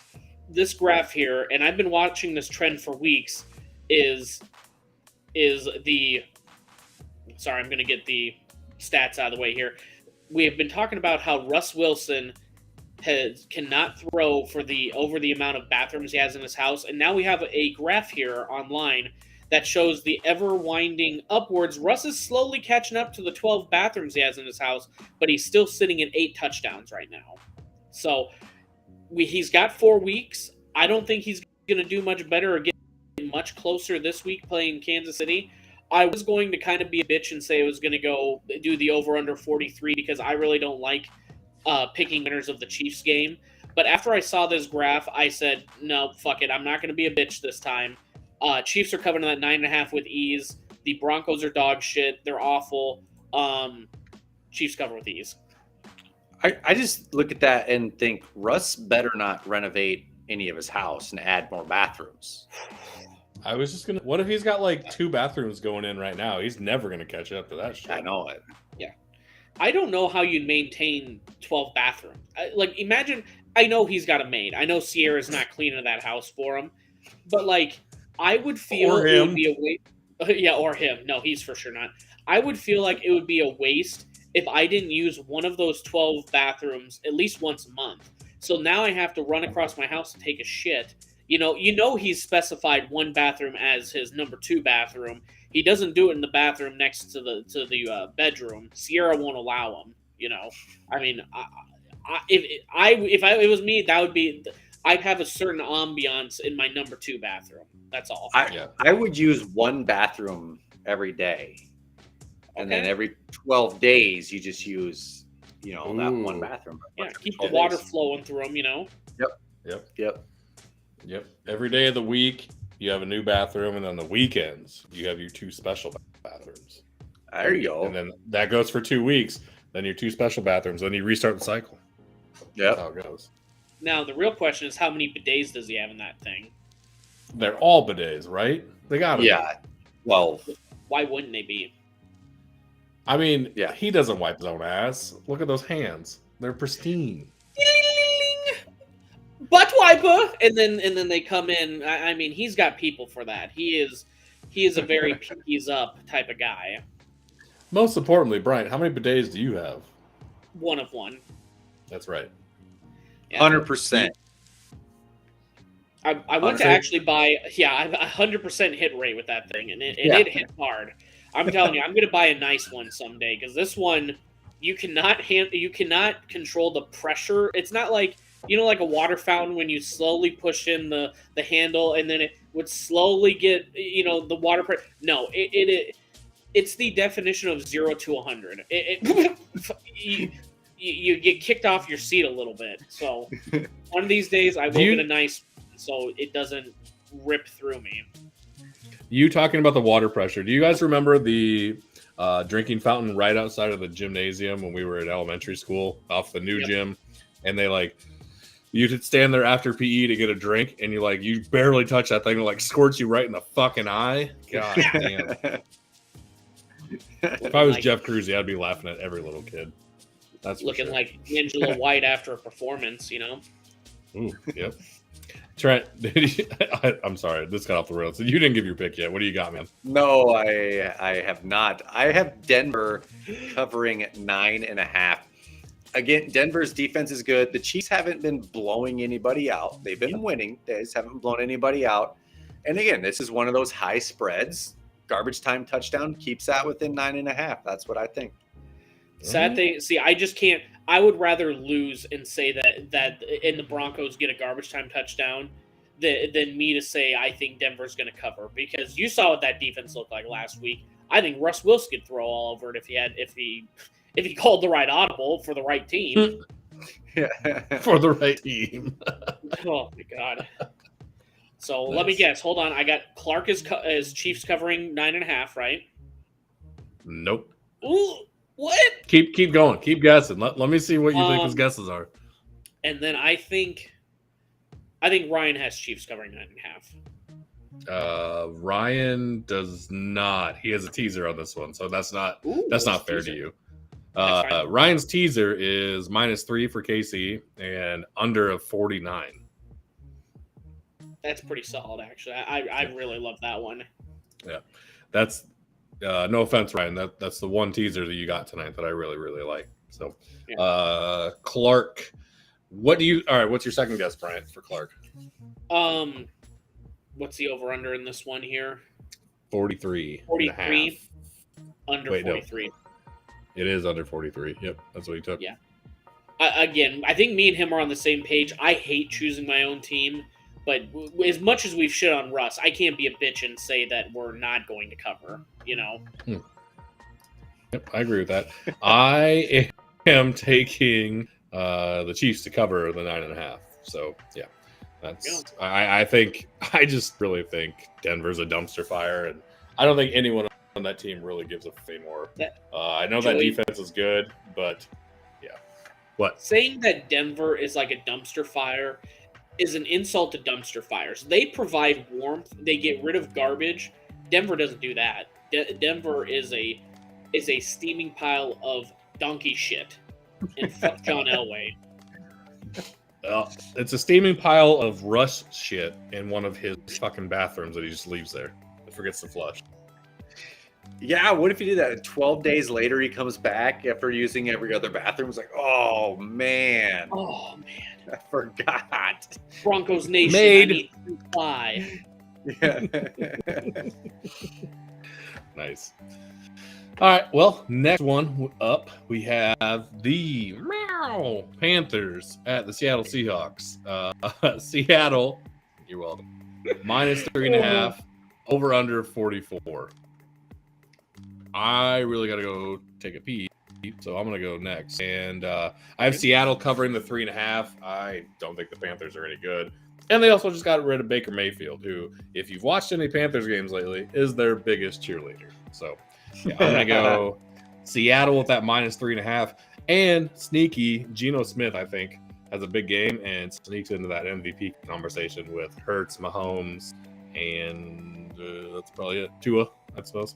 graph here, and I've been watching this trend for weeks, is the... Sorry, I'm going to get the stats out of the way here. We have been talking about how Russ Wilson cannot throw over the amount of bathrooms he has in his house, and now we have a graph here online that shows the ever winding upwards. Russ is slowly catching up to the 12 bathrooms he has in his house, but he's still sitting at 8 touchdowns right now. So he's got 4 weeks. I don't think he's going to do much better or get much closer this week playing Kansas City. I was going to kind of be a bitch and say I was going to go do the over-under 43 because I really don't like picking winners of the Chiefs game. But after I saw this graph, I said, no, fuck it. I'm not going to be a bitch this time. Chiefs are covering that 9.5 with ease. The Broncos are dog shit. They're awful. Chiefs cover with ease. I just look at that and think Russ better not renovate any of his house and add more bathrooms. I was just what if he's got like 2 bathrooms going in right now? He's never gonna catch up to that shit. I know it. Yeah. I don't know how you'd maintain 12 bathrooms. Imagine, I know he's got a maid. I know Sierra's not cleaning that house for him. But I would feel it would be a waste. Yeah, or him. No, he's for sure not. I would feel like it would be a waste if I didn't use one of those 12 bathrooms at least once a month. So now I have to run across my house to take a shit. You know he's specified one bathroom as his number 2 bathroom. He doesn't do it in the bathroom next to the bedroom. Sierra won't allow him. I mean, if it was me, that would be. I'd have a certain ambiance in my number 2 bathroom. That's all. I would use one bathroom every day. And then every 12 days, you just use, that one bathroom. Yeah, keep the water flowing through them, Yep. Every day of the week, you have a new bathroom, and on the weekends, you have your 2 special bathrooms. There you go. And then that goes for 2 weeks. Then your 2 special bathrooms. Then you restart the cycle. Yep. That's how it goes. Now, the real question is, how many bidets does he have in that thing? They're all bidets, right? They got them. Yeah. 12. Why wouldn't they be? I mean, he doesn't wipe his own ass. Look at those hands. They're pristine. Butt wiper, and then they come in. I mean, he's got people for that. He is a very pinkies up type of guy. Most importantly, Brian, how many bidets do you have? 1 of 1. That's right. Yeah. 100%. I went to actually buy. Yeah, I have a 100% hit rate with that thing, and it hit hard. I'm telling you, I'm going to buy a nice one someday because this one you cannot control the pressure. It's not like like a water fountain when you slowly push in the handle and then it would slowly get the water pressure. No, it's the definition of 0 to 100. You get kicked off your seat a little bit. So one of these days I will get a nice so it doesn't rip through me. You talking about the water pressure. Do you guys remember the drinking fountain right outside of the gymnasium when we were at elementary school off the new gym? And they you could stand there after PE to get a drink and you barely touch that thing. It squirts you right in the fucking eye. God damn. If I was Jeff Cruzy, I'd be laughing at every little kid. That's looking like Angela White after a performance, Ooh, yep. Trent, I'm sorry, this got off the rails. You didn't give your pick yet. What do you got, man? No, I have not. I have Denver covering 9.5. Again, Denver's defense is good. The Chiefs haven't been blowing anybody out. They've been winning. They just haven't blown anybody out. And again, this is one of those high spreads. Garbage time touchdown keeps that within 9.5. That's what I think. Sad thing. See, I just can't. I would rather lose and say that and the Broncos get a garbage time touchdown than me to say I think Denver's going to cover, because you saw what that defense looked like last week. I think Russ Wilson could throw all over it if he called the right audible for the right team. For the right team. Oh my God. So let me guess. Hold on. I got Clark as Chiefs covering 9.5, right? Nope. Ooh, what? Keep going. Keep guessing. Let me see what you think his guesses are. And then I think Ryan has Chiefs covering 9.5. Ryan does not. He has a teaser on this one, so that's not fair to you. Ryan's teaser is -3 for KC and under of 49. That's pretty solid, actually. I really love that one. Yeah, that's no offense, Ryan. That's the one teaser that you got tonight that I really, really like. So, Clark, all right, what's your second guess, Brian, for Clark? What's the over-under in this one here? 43. 43? Under 43. No. It is under 43. Yep, that's what he took. Yeah. Again, I think me and him are on the same page. I hate choosing my own team, but as much as we've shit on Russ, I can't be a bitch and say that we're not going to cover, Yep, I agree with that. I am taking the Chiefs to cover the 9.5. So, yeah. I just really think Denver's a dumpster fire, and I don't think anyone on that team really gives a f anymore. I know that defense is good, but yeah. What? Saying that Denver is like a dumpster fire is an insult to dumpster fires. They provide warmth. They get rid of garbage. Denver doesn't do that. Denver is a steaming pile of donkey shit. And fuck John Elway. It's a steaming pile of Russ shit in one of his fucking bathrooms that he just leaves there. He forgets to flush. Yeah, what if he did that? 12 days later, he comes back after using every other bathroom. It's like, oh, man. I forgot. Broncos Nation, I need to fly. Yeah. Nice. All right. Well, next one up, we have the Panthers at the Seattle Seahawks. Seattle, you're welcome. -3.5, over under 44. I really got to go take a pee, so I'm going to go next. And I have Seattle covering the 3.5. I don't think the Panthers are any good. And they also just got rid of Baker Mayfield, who, if you've watched any Panthers games lately, is their biggest cheerleader. So, yeah, I'm going to go Seattle with that -3.5. And sneaky, Geno Smith, I think, has a big game and sneaks into that MVP conversation with Hurts, Mahomes, and that's probably it. Tua, I suppose.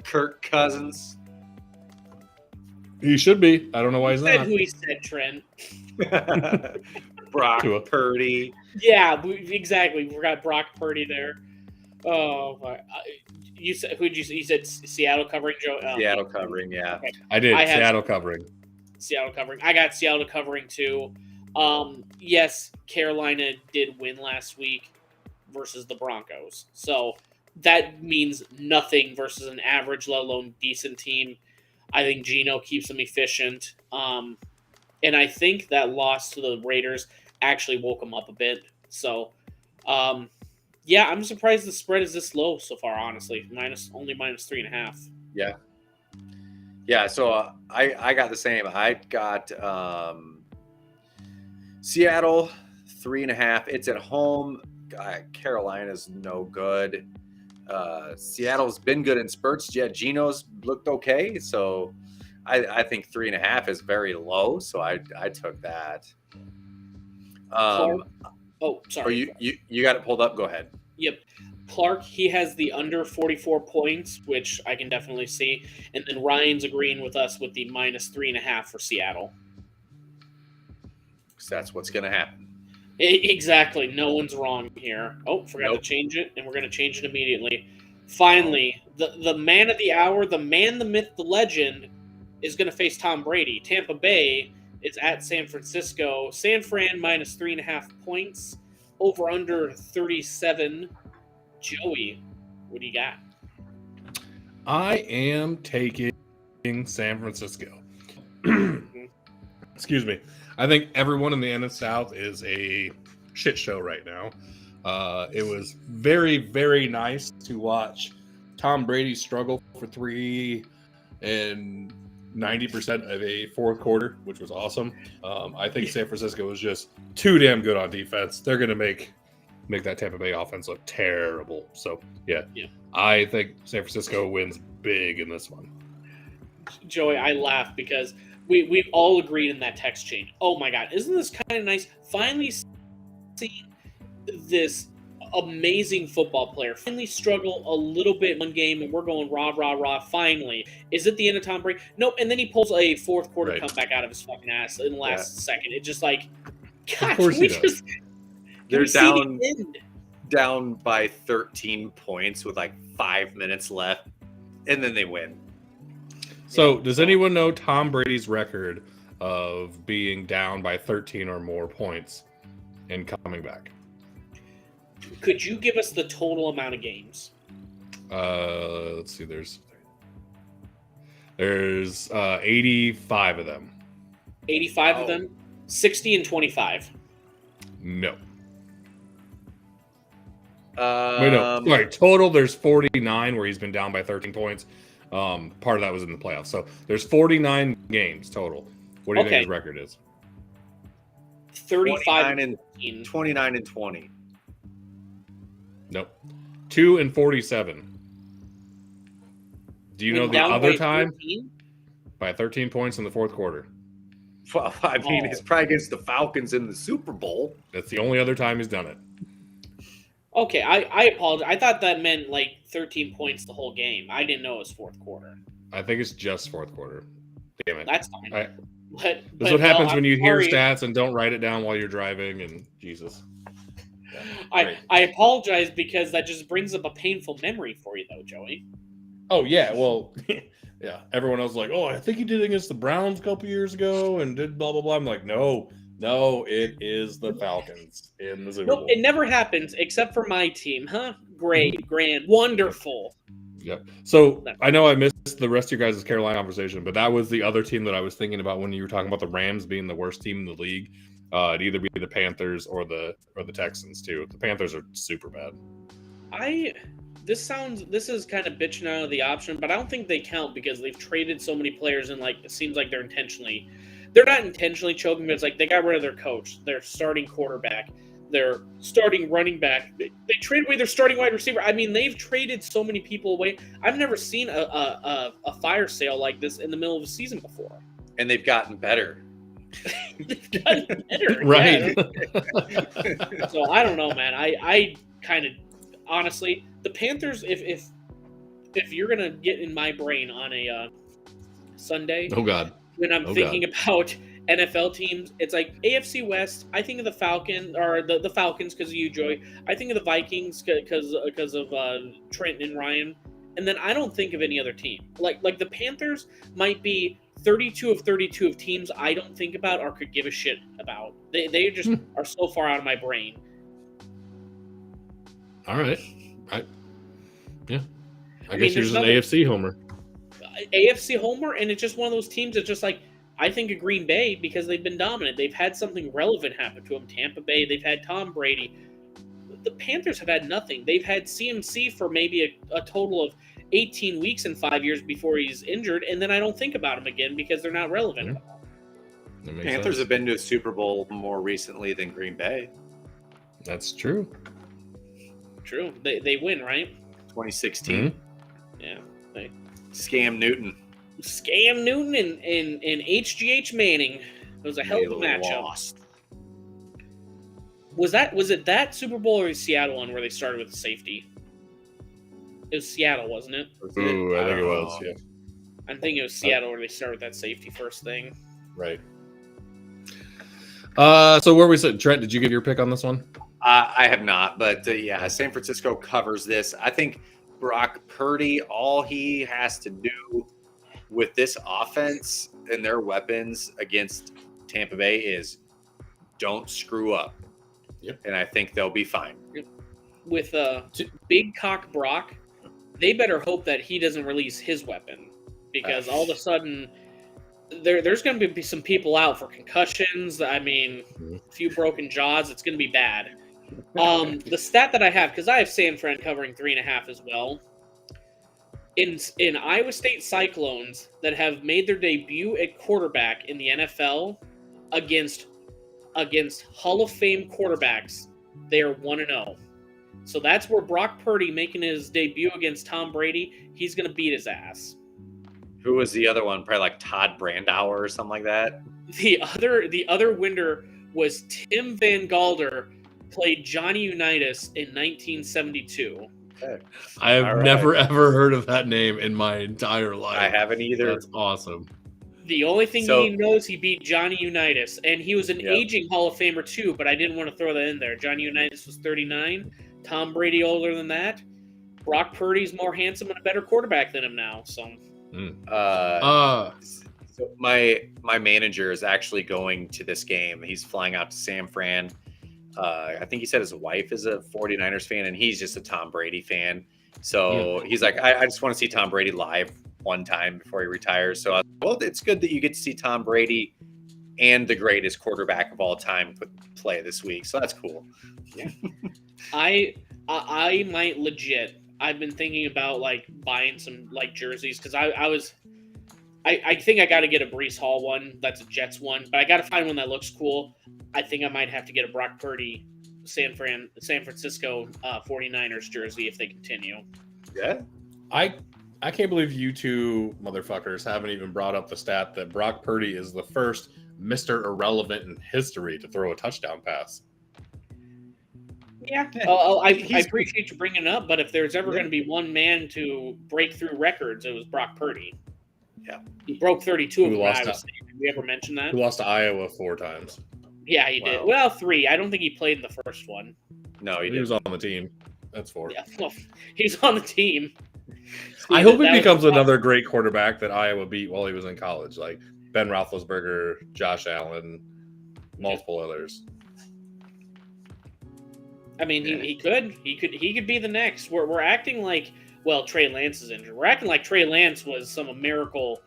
Kirk Cousins. He should be. I don't know why he's said not. who he said, Trent. Brock Tua. Purdy. Yeah, exactly. We forgot Brock Purdy there. Oh, you said who'd you? You said Seattle covering, Joe. Seattle covering, yeah. Okay. I did. I have Seattle covering. Seattle covering. I got Seattle covering too. Yes, Carolina did win last week versus the Broncos, so that means nothing versus an average, let alone decent team. I think Geno keeps them efficient, and I think that loss to the Raiders actually woke them up a bit. So, yeah, I'm surprised the spread is this low so far. Honestly, only -3.5. Yeah. Yeah, so I got the same. I got Seattle 3.5. It's at home. Carolina's no good. Seattle's been good in spurts. Yeah, Geno's looked okay. So I think 3.5 is very low. So I took that. Sorry. You got it pulled up. Go ahead. Yep. Clark, he has the under 44 points, which I can definitely see. And then Ryan's agreeing with us with the -3.5 for Seattle. So that's what's going to happen. Exactly. No one's wrong here. Oh, forgot to change it, and we're going to change it immediately. Finally, the man of the hour, the man, the myth, the legend, is going to face Tom Brady. Tampa Bay is at San Francisco. San Fran -3.5 points. Over under 37. Joey, what do you got? I am taking San Francisco. Excuse me. I think everyone in the NFC South is a shit show right now. It was very, very nice to watch Tom Brady struggle for 3 and 90% of a fourth quarter, which was awesome. I think San Francisco is just too damn good on defense. They're going to make that Tampa Bay offense look terrible. So, yeah. I think San Francisco wins big in this one. Joey, I laugh because we've all agreed in that text chain. Oh, my God. Isn't this kind of nice? Finally seeing this amazing football player finally struggle a little bit in one game, and we're going rah, rah, rah. Finally. Is it the end of Tom Brady? Nope. And then he pulls a fourth quarter comeback out of his fucking ass in the last second. It just like, God, of course he does. They're down by 13 points with like 5 minutes left, and then they win. So, does anyone know Tom Brady's record of being down by 13 or more points and coming back? Could you give us the total amount of games? Let's see. There's 85 of them. 85 of them? 60 and 25. No. Wait, no. Sorry, total there's 49 where he's been down by 13 points. Part of that was in the playoffs. So there's 49 games total. What do you think his record is? 35 and 29 and 20. Nope. 2 and 47. Do you know the other time? 13? By 13 points in the fourth quarter. Well, I mean, it's probably against the Falcons in the Super Bowl. That's the only other time he's done it. Okay, I apologize. I thought that meant like 13 points the whole game. I didn't know it was fourth quarter. I think it's just fourth quarter. Damn it. That's fine. That's what happens when you hear stats and don't write it down while you're driving, and Jesus. Yeah, I apologize because that just brings up a painful memory for you, though, Joey. Oh, yeah. Well, yeah. Everyone else was like, oh, I think he did against the Browns a couple years ago and did blah, blah, blah. I'm like, no, it is the Falcons in the Super Bowl. Nope, it never happens except for my team. Huh? Great, grand, wonderful. Yep. So I know I missed the rest of your guys' Carolina conversation, but that was the other team that I was thinking about when you were talking about the Rams being the worst team in the league. It'd either be the Panthers or the Texans too. The Panthers are super bad. This is kind of bitching out of the option, but I don't think they count because they've traded so many players and like it seems like they're not intentionally choking, but it's like they got rid of their coach, their starting quarterback, their starting running back. They traded away their starting wide receiver. I mean, they've traded so many people away. I've never seen a fire sale like this in the middle of a season before. And they've gotten better. They've gotten better, right? Yeah. So I don't know, man. I kind of honestly, the Panthers. If you're gonna get in my brain on a Sunday, oh god, when I'm thinking about NFL teams, it's like AFC West. I think of the Falcons because of you, Joey. I think of the Vikings because of Trenton and Ryan, and then I don't think of any other team. Like the Panthers might be 32 of 32 of teams I don't think about or could give a shit about. They just are so far out of my brain. All right. Yeah. I mean, guess you're just an AFC homer. AFC homer, and it's just one of those teams that's just like, I think of Green Bay because they've been dominant. They've had something relevant happen to them. Tampa Bay, they've had Tom Brady. The Panthers have had nothing. They've had CMC for maybe a total of 18 weeks in 5 years before he's injured, and then I don't think about him again because they're not relevant at all. Panthers have been to a Super Bowl more recently than Green Bay. That's true. True. They win, right? 2016. Mm-hmm. Yeah. Scam Newton and HGH Manning. It was a hell of a matchup. Lost. Was it that Super Bowl or the Seattle one where they started with the safety? It was Seattle, wasn't it? Ooh, I think it was. Yeah. I'm thinking it was Seattle where they started with that safety first thing. Right. So where we sit, Trent? Did you give your pick on this one? I have not, but yeah, San Francisco covers this. I think Brock Purdy, all he has to do with this offense and their weapons against Tampa Bay is don't screw up. Yep. And I think they'll be fine. With Big Cock Brock, they better hope that he doesn't release his weapon because all of a sudden there's going to be some people out for concussions. I mean, a few broken jaws. It's going to be bad. The stat that I have, because I have San Fran covering 3.5 as well. In Iowa State Cyclones that have made their debut at quarterback in the NFL against Hall of Fame quarterbacks, they are 1-0. So that's where Brock Purdy making his debut against Tom Brady, he's going to beat his ass. Who was the other one? Probably like Todd Brandauer or something like that. The other winner was Tim Van Galder, played Johnny Unitas in 1972. Okay. I have never ever heard of that name in my entire life. I haven't either. That's awesome. The only thing he knows, he beat Johnny Unitas, and he was an aging Hall of Famer too, but I didn't want to throw that in there. Johnny Unitas was 39. Tom Brady older than that. Brock Purdy's more handsome and a better quarterback than him now. So, so my manager is actually going to this game. He's flying out to San Fran. I think he said his wife is a 49ers fan, and he's just a Tom Brady fan. So he's like, I just want to see Tom Brady live one time before he retires. So, well, it's good that you get to see Tom Brady and the greatest quarterback of all time play this week. So that's cool. Yeah. I might legit. I've been thinking about like buying some like jerseys because I think I got to get a Breece Hall one. That's a Jets one, but I got to find one that looks cool. I think I might have to get a Brock Purdy San Francisco 49ers jersey if they continue. Yeah. I can't believe you two motherfuckers haven't even brought up the stat that Brock Purdy is the first Mr. Irrelevant in history to throw a touchdown pass. Yeah, I appreciate you bringing it up, but if there's ever going to be one man to break through records, it was Brock Purdy. Yeah. He broke 32 of them. Did we ever mention that? He lost to Iowa 4 times. Yeah, he did. Well, 3. I don't think he played in the first one. No, he was on the team. That's 4. Yeah, well, he's on the team. I hope he becomes another great quarterback that Iowa beat while he was in college, like Ben Roethlisberger, Josh Allen, multiple others. I mean, he could be the next. We're acting like well, Trey Lance is injured. We're acting like Trey Lance was some miracle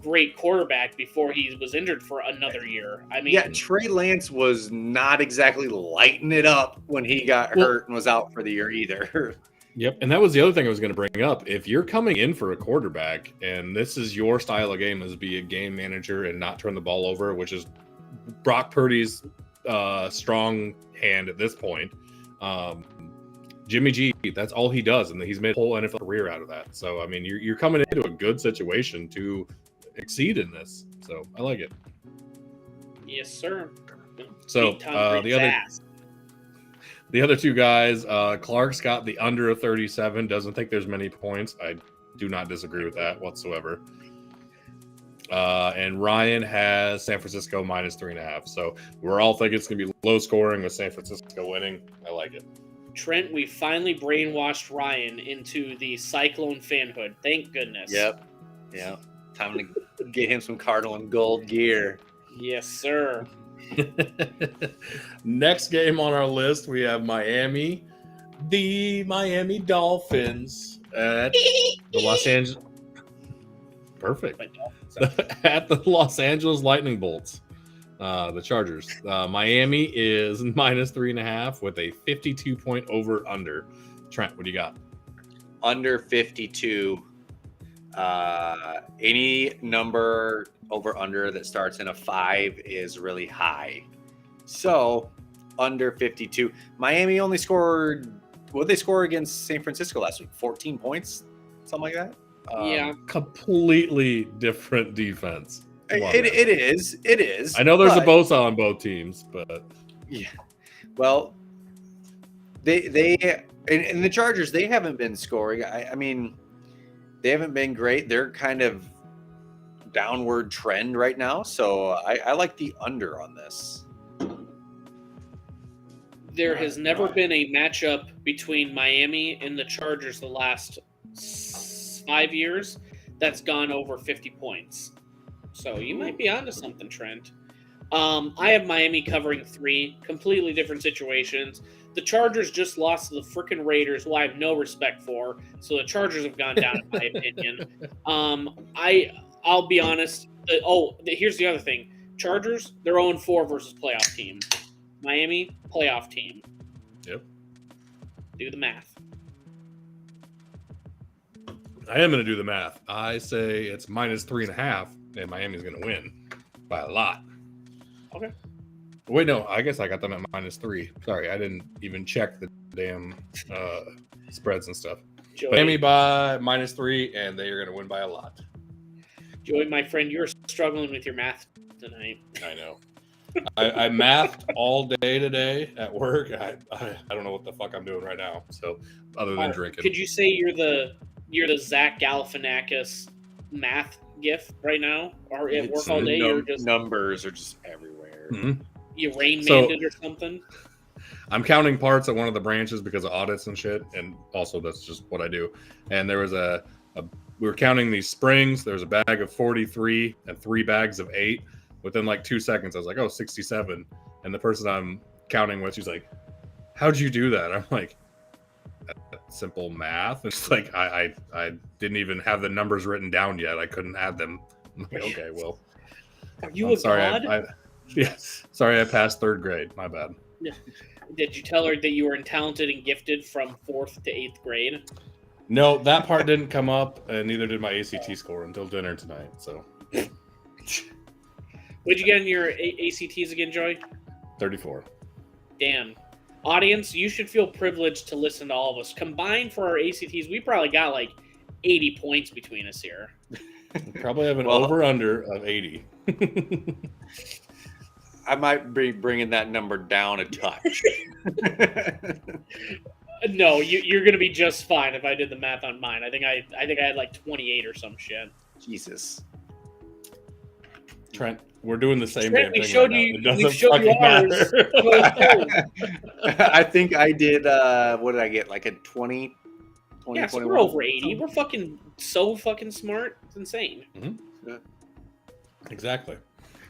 great quarterback before he was injured for another year. I mean, yeah, Trey Lance was not exactly lighting it up when he got hurt and was out for the year either. Yep, and that was the other thing I was going to bring up. If you're coming in for a quarterback and this is your style of game, is be a game manager and not turn the ball over, which is Brock Purdy's strong hand at this point. Jimmy G, that's all he does, and he's made a whole NFL career out of that. So, I mean, you're coming into a good situation to exceed in this. So, I like it. Yes, sir. So, the other two guys, Clark's got the under of 37, doesn't think there's many points. I do not disagree with that whatsoever. And Ryan has San Francisco minus 3.5. So we're all thinking it's going to be low scoring with San Francisco winning. I like it. Trent, we finally brainwashed Ryan into the Cyclone fanhood. Thank goodness. Yep. Time to get him some Cardinal and Gold gear. Yes, sir. Next game on our list, we have Miami, the Miami Dolphins at the Los Angeles. Perfect. At the Los Angeles Lightning Bolts, the Chargers. Miami is minus 3.5 with a 52-point over under. Trent, what do you got? Under 52. Any number over under that starts in a 5 is really high. So under 52. Miami only scored, what did they score against San Francisco last week? 14 points? Something like that? Yeah. Completely different defense. It is. I know there's a bosa on both teams, but yeah. Well, they and the Chargers, they haven't been scoring. I mean, they haven't been great. They're kind of downward trend right now. So I like the under on this. There has never been a matchup between Miami and the Chargers the last 5 years that's gone over 50 points. So you might be onto something, Trent. I have Miami covering 3, completely different situations. The Chargers just lost to the freaking Raiders, who I have no respect for. So the Chargers have gone down, in my opinion. I'll be honest. Here's the other thing. Chargers, they're 0-4 versus playoff team. Miami, playoff team. Yep. Do the math. I am going to do the math. I say it's minus 3.5, and Miami's going to win by a lot. Okay. Wait, no, I guess I got them at minus 3. Sorry, I didn't even check the damn spreads and stuff. Joey, Miami by minus 3, and they are going to win by a lot. Joey, my friend, you're struggling with your math tonight. I know. I mathed all day today at work. I don't know what the fuck I'm doing right now. So other than drinking, could you say you're the Zach Galifianakis math gif right now, or at work all day? You're just numbers are just everywhere. Mm-hmm. You Rain Man-ed or something. I'm counting parts at one of the branches because of audits and shit, and also that's just what I do. And there was we were counting these springs. There was a bag of 43 and 3 bags of 8. Within like 2 seconds, I was like, 67. And the person I'm counting with, she's like, how'd you do that? I'm like, simple math. It's like, I didn't even have the numbers written down yet. I couldn't add them. I'm like, okay, well. Are you god? Yes. Sorry, I passed 3rd grade. My bad. Did you tell her that you were talented and gifted from 4th to 8th grade? No, that part didn't come up, and neither did my ACT score until dinner tonight. So. What'd you get in your ACTs again, Joy? 34. Damn. Audience, you should feel privileged to listen to all of us. Combined for our ACTs, we probably got like 80 points between us here. We probably have an over-under of 80. I might be bringing that number down a touch. No, you're going to be just fine if I did the math on mine. I think I had like 28 or some shit. Jesus. Trent, we're doing the same Trent, damn we thing showed right you, now. It doesn't we showed you fucking ours. matter. I think I did, what did I get? Like a 20? Yeah, so we're over 80. We're so fucking smart. It's insane. Mm-hmm. Yeah. Exactly.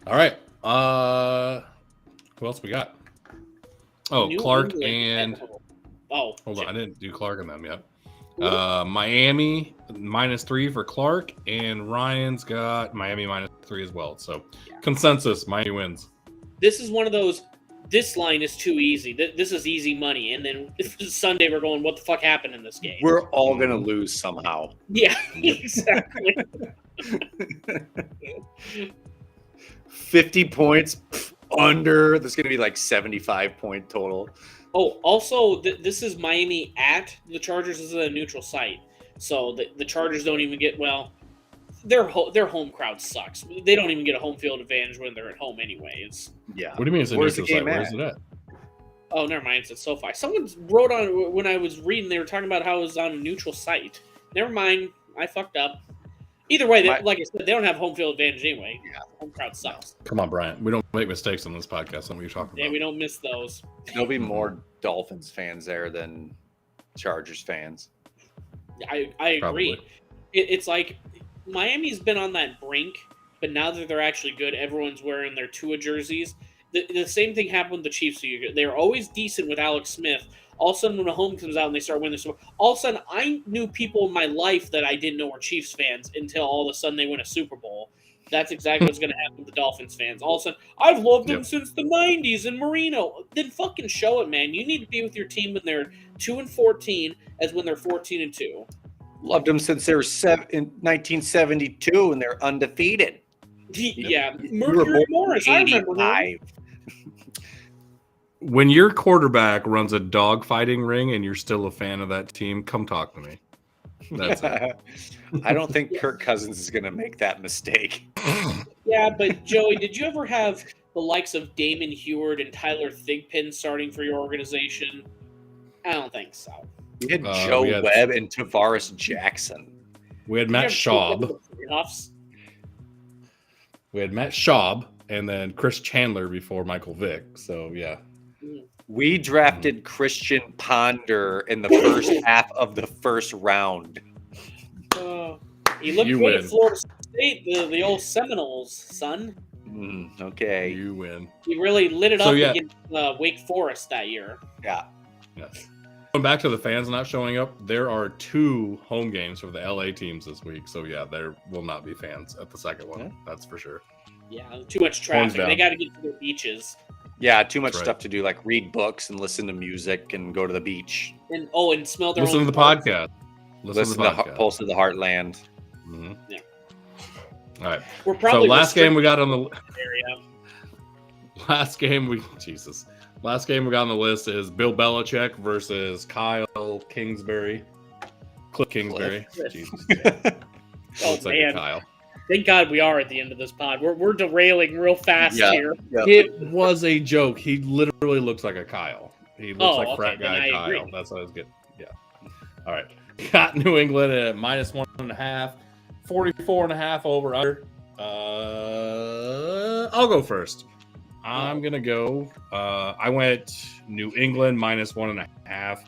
All right. Who else we got? Oh, Clark and... Oh. Hold on. I didn't do Clark and them yet. Miami -3 for Clark, and Ryan's got Miami -3 as well. So consensus, Miami wins. This is one of those. This line is too easy. This is easy money. And then Sunday we're going, what the fuck happened in this game? We're all going to lose somehow. Yeah, exactly. 50 points under. There's going to be like 75 point total. Oh, also, this is Miami at the Chargers. This is a neutral site. So the Chargers don't even get, well, their home crowd sucks. They don't even get a home field advantage when they're at home anyways. Yeah. What do you mean it's a neutral site? Where is it at? Oh, never mind. It's at SoFi. Someone wrote on, when I was reading, they were talking about how it was on a neutral site. Never mind. I fucked up. Either way, like I said, they don't have home field advantage anyway. Yeah. Home crowd sucks. Come on, Brian. We don't make mistakes on this podcast. On what you're talking about. Yeah, we don't miss those. There'll be more Dolphins fans there than Chargers fans. I agree. It's like Miami's been on that brink, but now that they're actually good, everyone's wearing their Tua jerseys. The same thing happened with the Chiefs. They're always decent with Alex Smith. All of a sudden, when Mahomes comes out and they start winning, all of a sudden, I knew people in my life that I didn't know were Chiefs fans until all of a sudden they win a Super Bowl. That's exactly what's going to happen with the Dolphins fans. All of a sudden, I've loved them since the 90s in Marino. Then fucking show it, man. You need to be with your team when they're 2-14 as when they're 14-2. Loved them since they were in 1972 and they're undefeated. Yeah, Mercury Morris. I remember him. When your quarterback runs a dogfighting ring and you're still a fan of that team, come talk to me. That's it. I don't think Kirk Cousins is going to make that mistake. Yeah, but Joey, did you ever have the likes of Damon Heward and Tyler Thigpen starting for your organization? I don't think so. We had Joe Webb and Tavares Jackson. We had Matt Schaub. We had Matt Schaub and then Chris Chandler before Michael Vick. So, yeah. We drafted Christian Ponder in the first half of the first round. He looked good at Florida State, the old Seminoles, son. Okay. You win. He really lit it up against Wake Forest that year. Yeah. Yes. Going back to the fans not showing up, there are 2 home games for the LA teams this week. So, yeah, there will not be fans at the second one. Yeah. That's for sure. Yeah, too much traffic. They got to get to their beaches. Yeah, too much stuff to do, like read books and listen to music and go to the beach. And smell their Listen own to the podcast. Listen to the Pulse of the Heartland. Mm-hmm. Yeah. All right. We're probably last game we got on the area. Last game we got on the list is Bill Belichick versus Kyle Kingsbury. Cliff Kingsbury. Jesus. Oh, man. Kyle. Thank God we are at the end of this pod. We're derailing real fast here. Yeah. It was a joke. He literally looks like a Kyle. He looks like frat guy Kyle. Agree. That's what I was getting. Yeah. All right. Got New England at -1.5, 44.5 over under. I'll go first. I'm gonna go. I went New England -1.5.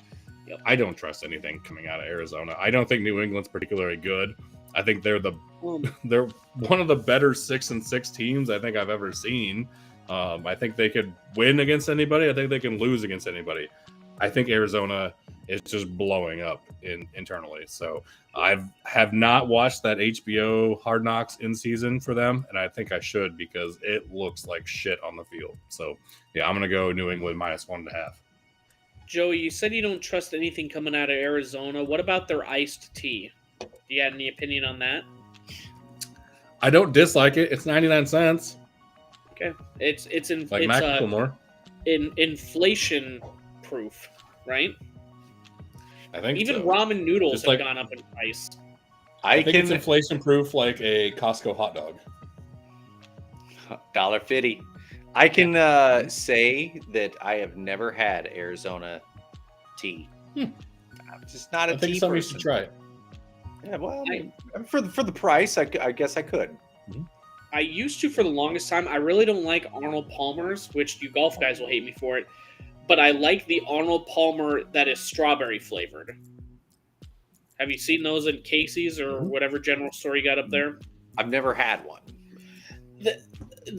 Yep. I don't trust anything coming out of Arizona. I don't think New England's particularly good. I think they're one of the better 6-6 teams I think I've ever seen. I think they could win against anybody. I think they can lose against anybody. I think Arizona is just blowing up internally. So I have not watched that HBO Hard Knocks in season for them, and I think I should because it looks like shit on the field. So yeah, I'm gonna go New England -1.5. Joey, you said you don't trust anything coming out of Arizona. What about their iced tea? Do you have any opinion on that? I don't dislike it. It's 99 cents. Okay, it's inflation proof, right? I think even so. Ramen noodles have gone up in price. I think it's inflation proof, like a Costco hot dog. $1.50. I can say that I have never had Arizona tea. I'm just not a tea person. You should try it. Yeah, well, for the price, I guess I could. I used to for the longest time. I really don't like Arnold Palmer's, which you golf guys will hate me for it. But I like the Arnold Palmer that is strawberry flavored. Have you seen those in Casey's or whatever general store you got up there? I've never had one.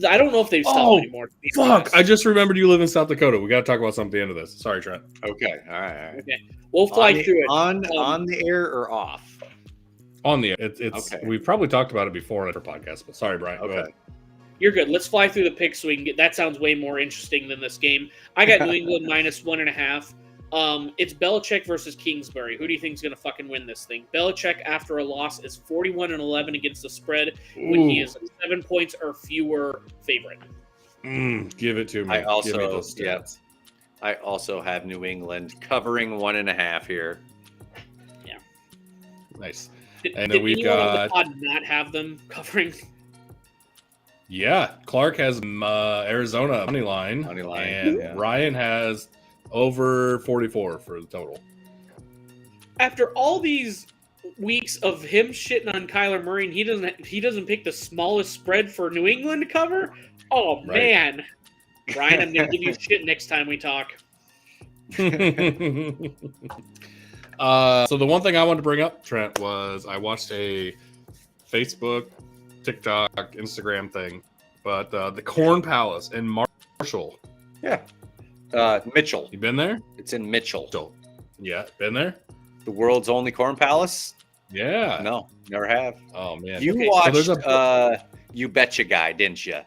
I don't know if they've stopped anymore. Fuck! Honest. I just remembered you live in South Dakota. We got to talk about something at the end of this. Sorry, Trent. Okay. All right. Okay. We'll fly through it. On the air or off? On the it's okay. We've probably talked about it before in our podcast, but sorry, Brian. Okay. Go ahead. You're good. Let's fly through the picks so we can get. That sounds way more interesting than this game. I got New England -1.5. It's Belichick versus Kingsbury. Who do you think is going to fucking win this thing? Belichick, after a loss, is 41-11 against the spread when he is a 7 points or fewer favorite. Give it to me. I also, Give me those stats. I also have New England covering 1.5 here. Yeah. Nice. And then we've got. On the pod not have them covering? Yeah, Clark has Arizona money line, and Ryan has over 44 for the total. After all these weeks of him shitting on Kyler Murray, and he doesn't pick the smallest spread for New England to cover. Oh man, Ryan, I'm gonna give you shit next time we talk. So the one thing I wanted to bring up, Trent, was I watched a Facebook, TikTok, Instagram thing, but the Corn Palace in Marshall. Yeah. Mitchell. You been there? It's in Mitchell. Yeah, been there? The world's only Corn Palace? Yeah. No, never have. Oh, man. You watched You Betcha Guy, didn't you?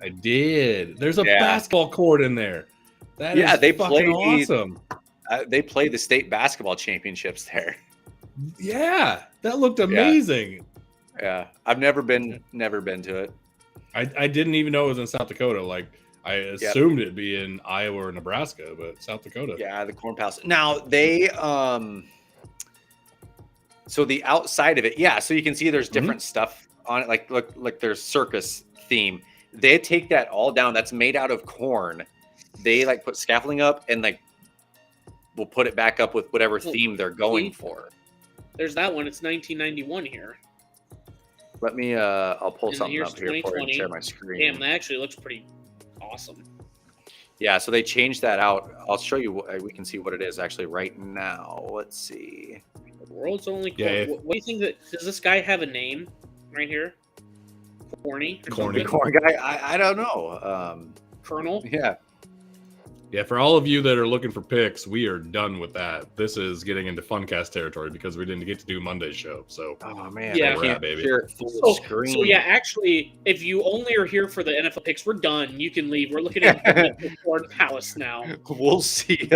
I did. There's a basketball court in there. That is they fucking play awesome. They play the state basketball championships there. Yeah, that looked amazing. Yeah, I've never been to it. I didn't even know it was in South Dakota. Like, I assumed it'd be in Iowa or Nebraska, but South Dakota. Yeah, the Corn Palace. Now they so the outside of it, so you can see there's different stuff on it, like there's circus theme. They take that all down. That's made out of corn. They like put scaffolding up and like we'll put it back up with whatever theme they're going for. There's that one. It's 1991 here. Let me I'll pull something up here for you and share my screen. Damn, that actually looks pretty awesome. Yeah, so they changed that out. I'll show you. We can see what it is actually right now. Let's see. The world's only corn. Yeah, what do you think does this guy have a name right here? Corny corn guy. I don't know. Colonel. Yeah, for all of you that are looking for picks, we are done with that. This is getting into Funcast territory because we didn't get to do Monday's show. So, oh man, baby. So yeah, actually, if you only are here for the NFL picks, we're done. You can leave. We're looking at the Corn Palace now. We'll see.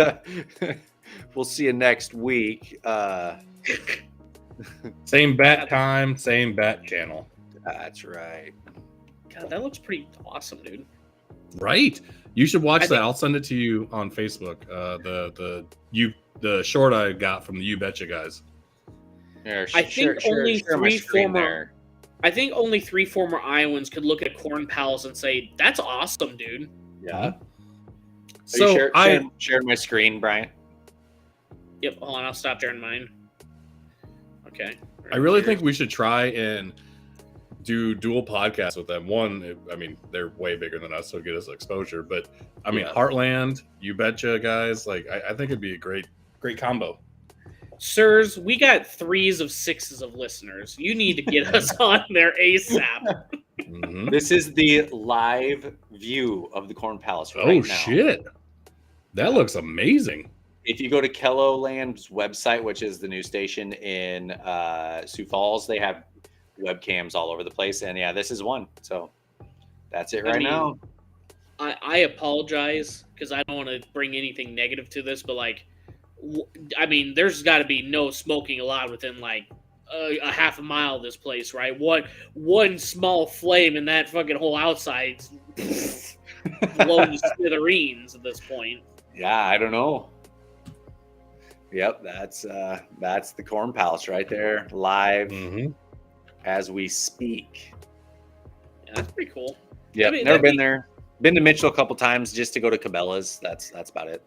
We'll see you next week. Same bat time, same bat channel. That's right. God, that looks pretty awesome, dude. Right. You should watch that. I'll send it to you on Facebook. The short I got from the You Betcha guys. I think only three former Iowans could look at Corn Palace and say, "That's awesome, dude." Yeah. So I shared my screen, Brian. Yep. Hold on, I'll stop sharing mine. Okay. I really think we should try and do dual podcasts with them. One, I mean, they're way bigger than us, so get us exposure. But I mean, Heartland, You Betcha, guys. Like, I think it'd be a great combo. Sirs, we got 3s of 6s of listeners. You need to get us on there ASAP. Mm-hmm. This is the live view of the Corn Palace right now. Oh shit, that looks amazing. If you go to Kelloland's website, which is the news station in Sioux Falls, they have webcams all over the place, and this is one. So that's it now. I apologize because I don't want to bring anything negative to this, but I mean, there's got to be no smoking allowed within like a half a mile of this place, right? One small flame and that fucking whole outside blown to smithereens at this point. Yeah, I don't know. Yep, that's the Corn Palace right there, live as we speak. Yeah, that's pretty cool. Yeah, never been there. Been to Mitchell a couple times just to go to Cabela's. That's about it.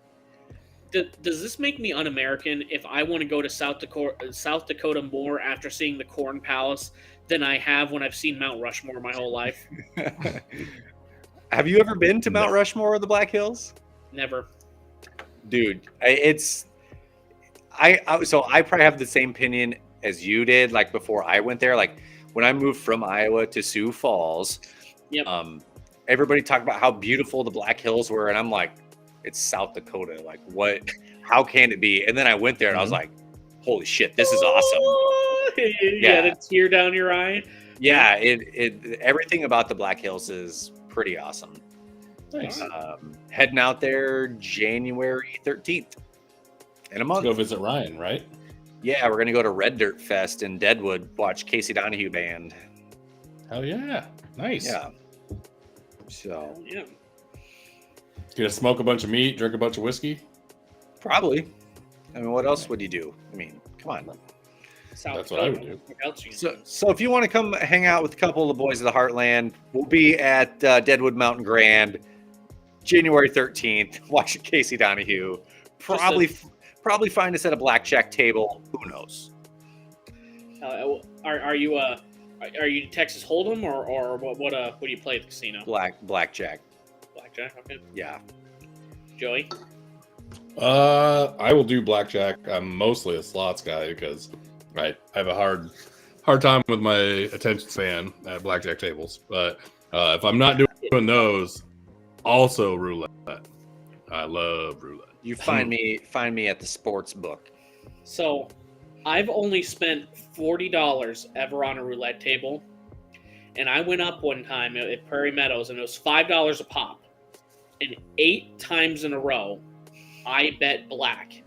Does this make me un-American if I want to go to South Dakota more after seeing the Corn Palace than I have when I've seen Mount Rushmore my whole life? Have you ever been to Mount Rushmore or the Black Hills? Never. Dude, I probably have the same opinion as you did, like before I went there. Like when I moved from Iowa to Sioux Falls, everybody talked about how beautiful the Black Hills were, and I'm like, it's South Dakota. Like, what? How can it be? And then I went there, and I was like, holy shit, this is awesome. You had a tear down your eye. Yeah, it everything about the Black Hills is pretty awesome. Nice. Heading out there January 13th in a month. Go visit Ryan, right? Yeah, we're gonna go to Red Dirt Fest in Deadwood. Watch Casey Donahue band. Hell yeah, nice. Yeah. So Yeah. Gonna smoke a bunch of meat, drink a bunch of whiskey. probably. I mean, what else would you do? I mean, come on. That's what I would do. What else you can do? So if you want to come hang out with a couple of the boys of the Heartland, we'll be at Deadwood Mountain Grand, January 13th. Watching Casey Donahue. Probably find us at a blackjack table. Who knows? Are you Texas Hold'em or what do you play at the casino? Blackjack. Blackjack. Okay. Yeah. Joey. I will do blackjack. I'm mostly a slots guy because I have a hard time with my attention span at blackjack tables. But if I'm not doing those, also roulette. I love roulette. You find me at the sports book. So, I've only spent $40 ever on a roulette table, and I went up one time at Prairie Meadows, and it was $5 a pop, and 8 times in a row, I bet black,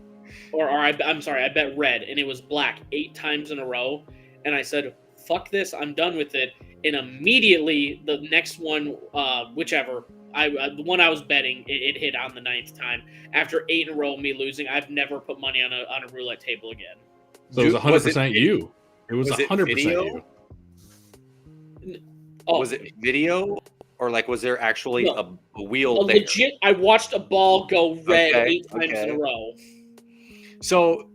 I'm sorry, I bet red, and it was black 8 times in a row, and I said, "Fuck this, I'm done with it." And immediately the next one, whichever. The one I was betting, it hit on the 9th time. After 8 in a row of me losing, I've never put money on a roulette table again. So it was 100% you. It was 100% you. Oh, Was it video, or like was there actually a wheel there? Legit, I watched a ball go red 8 times in a row. So,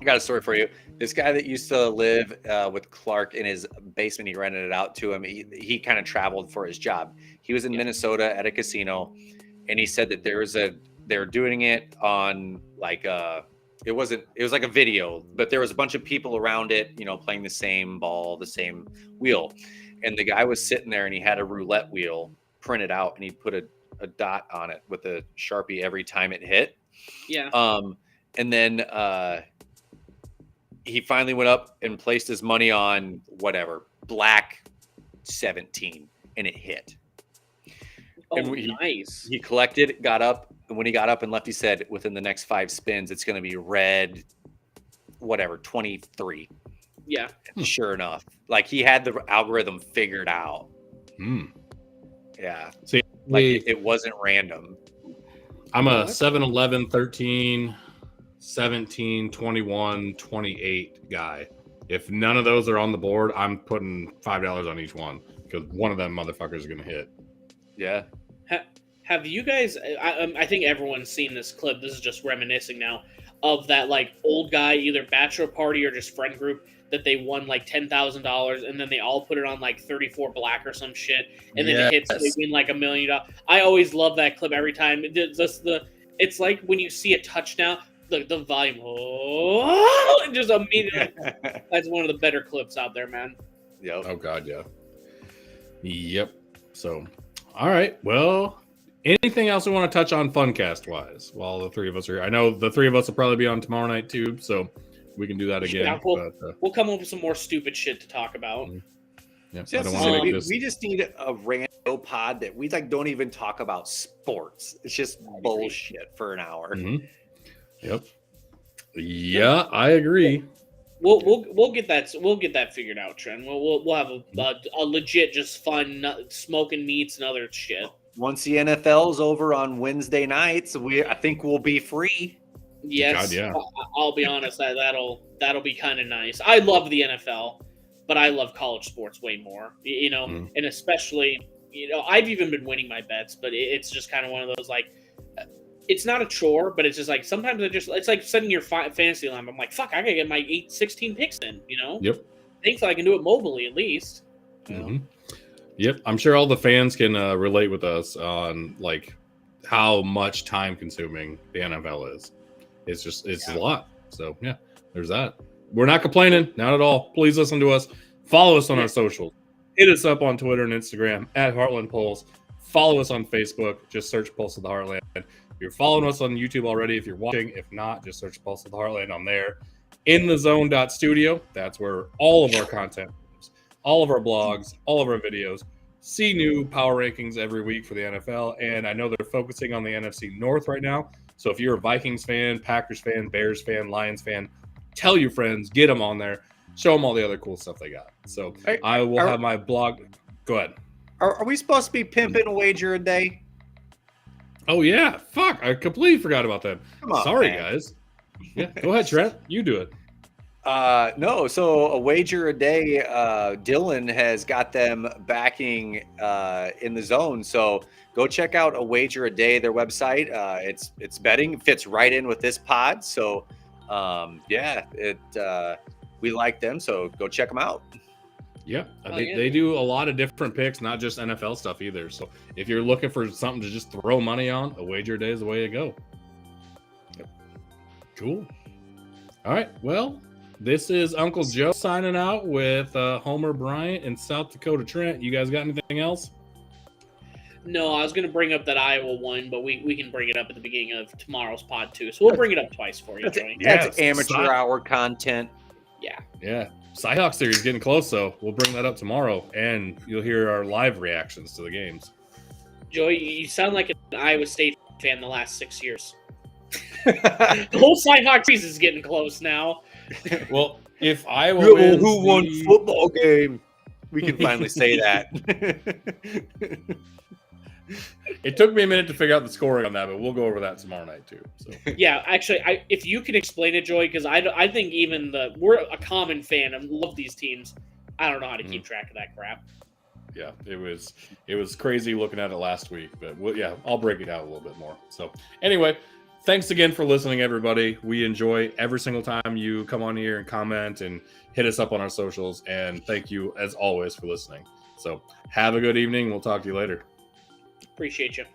I got a story for you. This guy that used to live with Clark in his basement, he rented it out to him. He kind of traveled for his job. He was in Minnesota at a casino, and he said that they're doing it on like it was like a video, but there was a bunch of people around it, playing the same ball, the same wheel. And the guy was sitting there, and he had a roulette wheel printed out, and he put a dot on it with a Sharpie every time it hit. Yeah. And then he finally went up and placed his money on whatever, black 17, and it hit. Oh, and nice. He collected, got up, and when he got up and left, he said, within the next 5 spins, it's going to be red, whatever, 23. Yeah. And sure enough, like he had the algorithm figured out. Yeah. See, like it wasn't random. I'm a 7, 11, 13, 17, 21, 28 guy. If none of those are on the board, I'm putting $5 on each one because one of them motherfuckers is going to hit. Yeah. Have you guys, I think everyone's seen this clip. This is just reminiscing now of that like old guy, either bachelor party or just friend group that they won like $10,000 and then they all put it on like 34 black or some shit. And then it hits, they win like $1 million. I always love that clip every time. It's like when you see a touchdown, the volume, just immediately. That's one of the better clips out there, man. Yep. Oh God, yeah. Yep. So, all right. Well, anything else we want to touch on Funcast wise while the three of us are here? I know the three of us will probably be on tomorrow night too, so we can do that again. Yeah, we'll come up with some more stupid shit to talk about. Yeah, I don't want to make this. We just need a rando pod that we like don't even talk about sports. It's just bullshit for an hour. Mm-hmm. Yep. Yeah, I agree. We'll get that figured out, Trent. We'll have a legit just fun smoking meats and other shit. Once the NFL's over on Wednesday nights, I think we'll be free. Yes, God, yeah. I'll be honest. That'll be kind of nice. I love the NFL, but I love college sports way more. And especially I've even been winning my bets, but it's just kind of one of those like. It's not a chore, but it's just like sometimes it's like setting your fantasy line. I'm like, fuck, I gotta get my 16 picks in, Yep. Thankfully, I can do it mobily at least. Mm-hmm. Yep. I'm sure all the fans can relate with us on like how much time consuming the NFL is. It's a lot. So yeah, there's that. We're not complaining, not at all. Please listen to us. Follow us on our socials. Hit us up on Twitter and Instagram at Heartland Polls. Follow us on Facebook. Just search Pulse of the Heartland. You're following us on YouTube already. If you're watching, if not, just search Pulse of the Heartland on there. InTheZone.studio. That's where all of our content is. All of our blogs, all of our videos. See new power rankings every week for the NFL. And I know they're focusing on the NFC North right now. So if you're a Vikings fan, Packers fan, Bears fan, Lions fan, tell your friends, get them on there. Show them all the other cool stuff they got. So I will have my blog. Go ahead. Are we supposed to be pimping a wager a day? Oh, yeah. Fuck. I completely forgot about that. Come on, Sorry, man. guys. Yeah. Go ahead, Trent. You do it. No, so a wager a day, Dylan has got them backing in the zone. So go check out a wager a day, their website. It's betting, fits right in with this pod. So we like them. So go check them out. Yeah, they do a lot of different picks, not just NFL stuff either. So if you're looking for something to just throw money on, a wager a day is the way to go. Yep. Cool. All right. Well, this is Uncle Joe signing out with Homer Bryant and South Dakota Trent. You guys got anything else? No, I was going to bring up that Iowa one, but we can bring it up at the beginning of tomorrow's pod too. So we'll bring it up twice for you, Joey. That's amateur hour content. Yeah. Yeah. Cyhawk series getting close, so we'll bring that up tomorrow, and you'll hear our live reactions to the games. Joey, you sound like an Iowa State fan the last 6 years. The whole Cyhawk series is getting close now. Well, if Iowa wins who won football game, we can finally say that. It took me a minute to figure out the scoring on that, but we'll go over that tomorrow night too. So Yeah, actually, if you can explain it, Joey, because I think even we're a common fan and love these teams. I don't know how to keep track of that crap. Yeah, it was crazy looking at it last week, but I'll break it out a little bit more. So anyway, thanks again for listening, everybody. We enjoy every single time you come on here and comment and hit us up on our socials, and thank you as always for listening. So have a good evening. We'll talk to you later. Appreciate you.